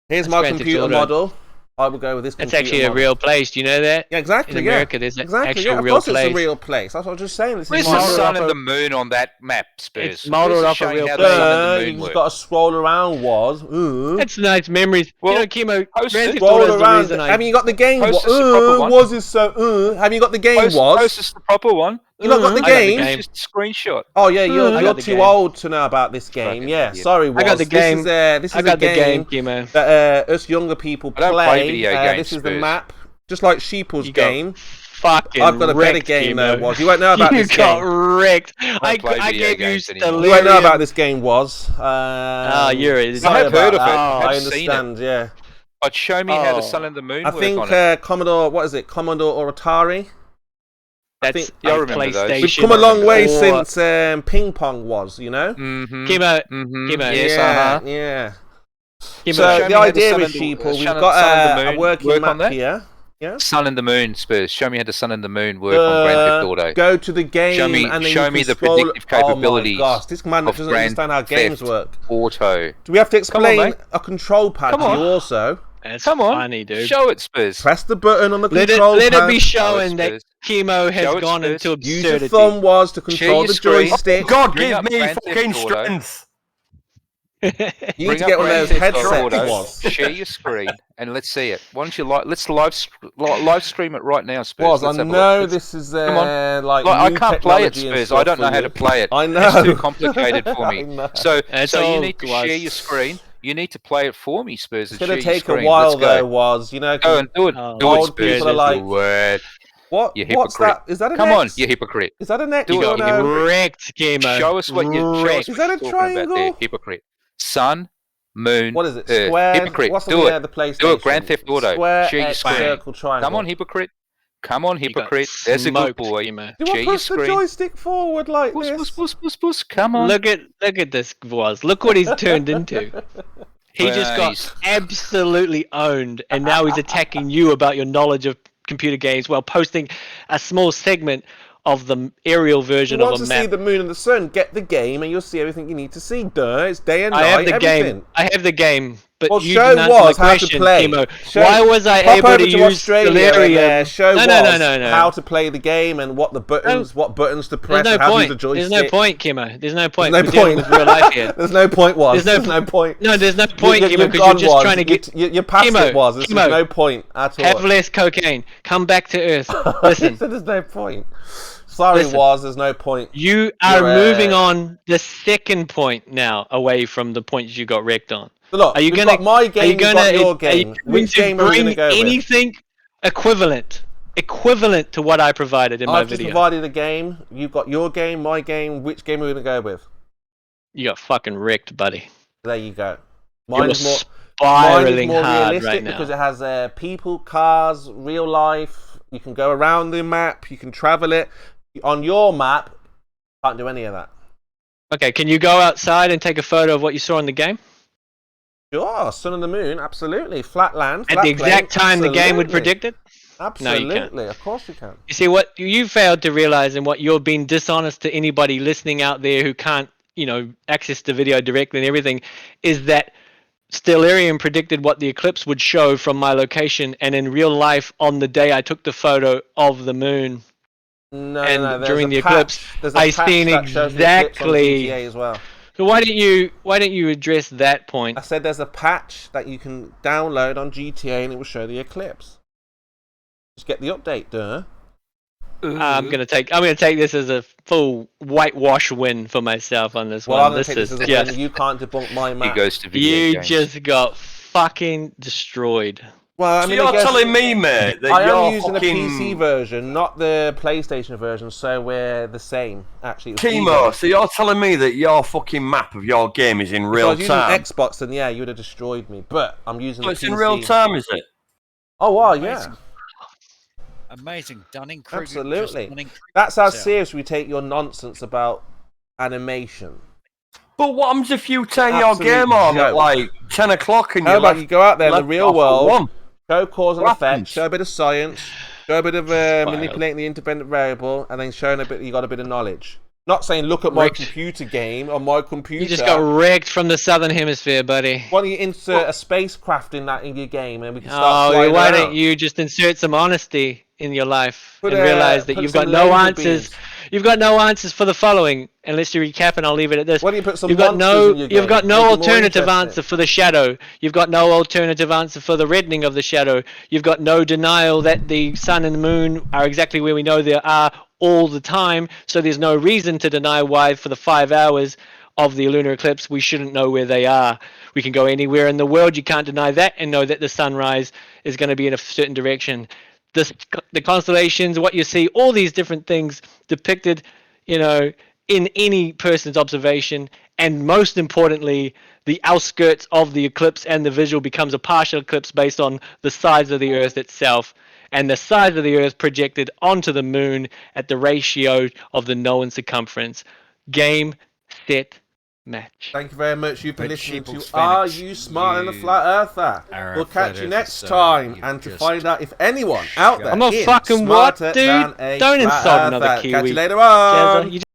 Here's my computer model. I will go with this. It's actually a real place. Do you know that? Yeah, exactly. In America, there's an actual of real course place. It's a real place. That's what I was just saying. Where's the sun and the moon on that map, Spurs? It's modelled off a real place. You just got to scroll around. That's nice memories. Well, Chemo, scroll around. Have you got the game? Was it so? Have you got the game? Post us the proper one. You not got the game? It's just a screenshot. Oh yeah, you're too old to know about this game. Yeah, sorry, I got the game. This is a game that us younger people play. Video games, this is the map, just like Sheeple's game. fucking I've got a better wrecked, game Kimo. though, Was. You won't know about You this got game. wrecked. I gave you You won't know about this game, Was. Yuri. Sorry I have heard of it. about that. I I have seen understand, yeah. But show me how the sun and the moon I work think on it. Commodore, what is it? Commodore or Atari? That's I remember those. We've come a long way since ping pong was, you know? Mm-hmm. Kimo. Yes, Yeah. Kimo, So the idea with sheeple, Sheeple, we've got a working on map that? here. Yeah. Sun and the moon, Spurs. Show me how the sun and the moon work on Grand Theft Auto. Go to the game Show me, and then show you me can the scroll. predictive capabilities. Oh my gosh, this man of doesn't Grand understand how games Theft work. Auto. Do we have to explain mate. a control pad Come to on. you also? Come on, funny, dude. show it, Spurs. Press the button on the Let control it pad. be showing Show that it, Kimo has Show it, gone Spurs. into Use your absurdity. thumb was to Share control your the screen. joystick. God, Bring give up me Grand fucking Theft Auto. strength. You need Bring to up get one of Grand those Theft headsets. Auto, Was. share your screen and let's see it. Why don't you let's live stream it right now, Spurs. Was, Let's I have a know look. this is Come on. like I new can't play it, technology and Spurs. stuff I don't for know how you. to play it. I know. It's too complicated for I me. know. So It's you all need to share your screen. You need to play it for me, Spurs. It's Share going to your take a screen. while Let's go. though, Was, you know. Go and do it. Oh, Do it, old Spurs. people are like, Do it. What? You What's hypocrite. that? Is that an Come on, X? you hypocrite. Is that an X? Do You it. or got no? wrecked, Kimo. Show us what you're Is that a talking about there, triangle? hypocrite. Sun, moon, What is it? Earth. Square? Hypocrite. What's Do it. the PlayStation? Do it. Grand Theft Auto. Square, Share your X, screen. circle, triangle. Come on, hypocrite. Come on, You got hypocrite. There's a good smoked, boy. Kimo. Do Share I your push the screen. joystick forward like Push, this? push. Come on. Look at this, Was. Look what he's turned into. He just got Nice. absolutely owned, and now he's attacking you about your knowledge of computer games while posting a small segment of the aerial You version want of to a see map. the moon and the sun? Get the game, and you'll see everything you need to see. Duh! It's day and night. I have the everything. game. I have the game, but Well, you show didn't answer my Was how to question, play. Kimo. Show- Why was I Pop able over to to use Australia and Delirium? show No. how to play the game and what the buttons, what buttons to press, There's and no how to use the point. joystick. There's no point, Kimo. There's no point. There's no We're dealing point. with real life here. There's no point, Was. There's no point. No, there's no point, Kimo, because gone, you're just Was. trying to get. You're past Kimo, it, Was. There's Kimo, no point at all. Have less cocaine. Come back to Earth. Listen. So there's no point. Sorry, Listen. Was. There's no point. You are You're, moving on the second point now, away from the points you got wrecked on. Look, Are you we've gonna? got my game, Are you we've gonna? got your Are you game. going Which to game are we going to bring go with? anything equivalent to what I provided in my I've just video? provided a game. You've got your game, my game. Which game are we going to go with? You got fucking wrecked, buddy. There you go. You're Mine's more spiraling more hard realistic right now. because it has people, cars, real life. You can go around the map. You can travel it. On your map, can't do any of that. Okay, can you go outside and take a photo of what you saw in the game? Sure, sun and the moon, absolutely. Flat land. At flat the exact plain, time the game would absolutely. predict it? Absolutely, of course you can. You see, what you failed to realize, and what you're being dishonest to anybody listening out there who can't, access the video directly and everything, is that Stellarium predicted what the eclipse would show from my location, and in real life, on the day I took the photo of the moon, No, and no, there's during a the patch. eclipse, There's a I patch seen that shows the eclipse on exactly. GTA as well. So why don't you address that point? I said there's a patch that you can download on GTA and it will show the eclipse. Just get the update, duh. I'm gonna take this as a full whitewash win for myself on this Well, one. I'm going to take this as a just, win. You can't debunk my map. He goes to video you games. just got fucking destroyed. Well, I So mean, you're I guess telling me, mate, that I you're am using fucking... a PC version, not the PlayStation version, so we're the same. Actually, it was Kimo, legal. so you're telling me that your fucking map of your game is in If I real was using time? Xbox, then yeah, you would have destroyed me. But I'm using So the it's PC. in real time, is it? Oh, wow, yeah. Amazing. Dunning-Kruger. Absolutely. That's how serious we take your nonsense about animation. But what happens if you turn Absolute your game on at joke. like 10 o'clock and How you're about left, you go out there in the left real off at world, 1? show cause and What effect, happens? show a bit of science, show a bit of manipulating the independent variable, and then showing you got a bit of knowledge. Not saying look at my Wrecked. computer game on my computer. You just got wrecked from the southern hemisphere, buddy. Why don't you insert a spacecraft in your game and we can start Oh, flying why around? don't you just insert some honesty in your life Put and realize that put you've some got no laser answers. beams. You've got no answers for the following. And let's recap, and I'll leave it at this. Why don't you put some You've got monsters in your you've got game? no Make it more alternative interesting. answer for the shadow. You've got no alternative answer for the reddening of the shadow. You've got no denial that the sun and the moon are exactly where we know they are all the time. So there's no reason to deny why for the 5 hours of the lunar eclipse we shouldn't know where they are. We can go anywhere in the world. You can't deny that and know that the sunrise is going to be in a certain direction. the constellations, what you see, all these different things depicted, in any person's observation, and most importantly, the outskirts of the eclipse and the visual becomes a partial eclipse based on the size of the Earth itself, and the size of the Earth projected onto the moon at the ratio of the known circumference. Game, set, match. Thank you very much. You've been listening to Are You Smarter Than a Flat Earther? We'll catch you next time, and to find out if anyone out there I'm a is fucking what, smarter dude? than a Don't flat insult another earther. Kiwi. Catch you later on. Jazza, you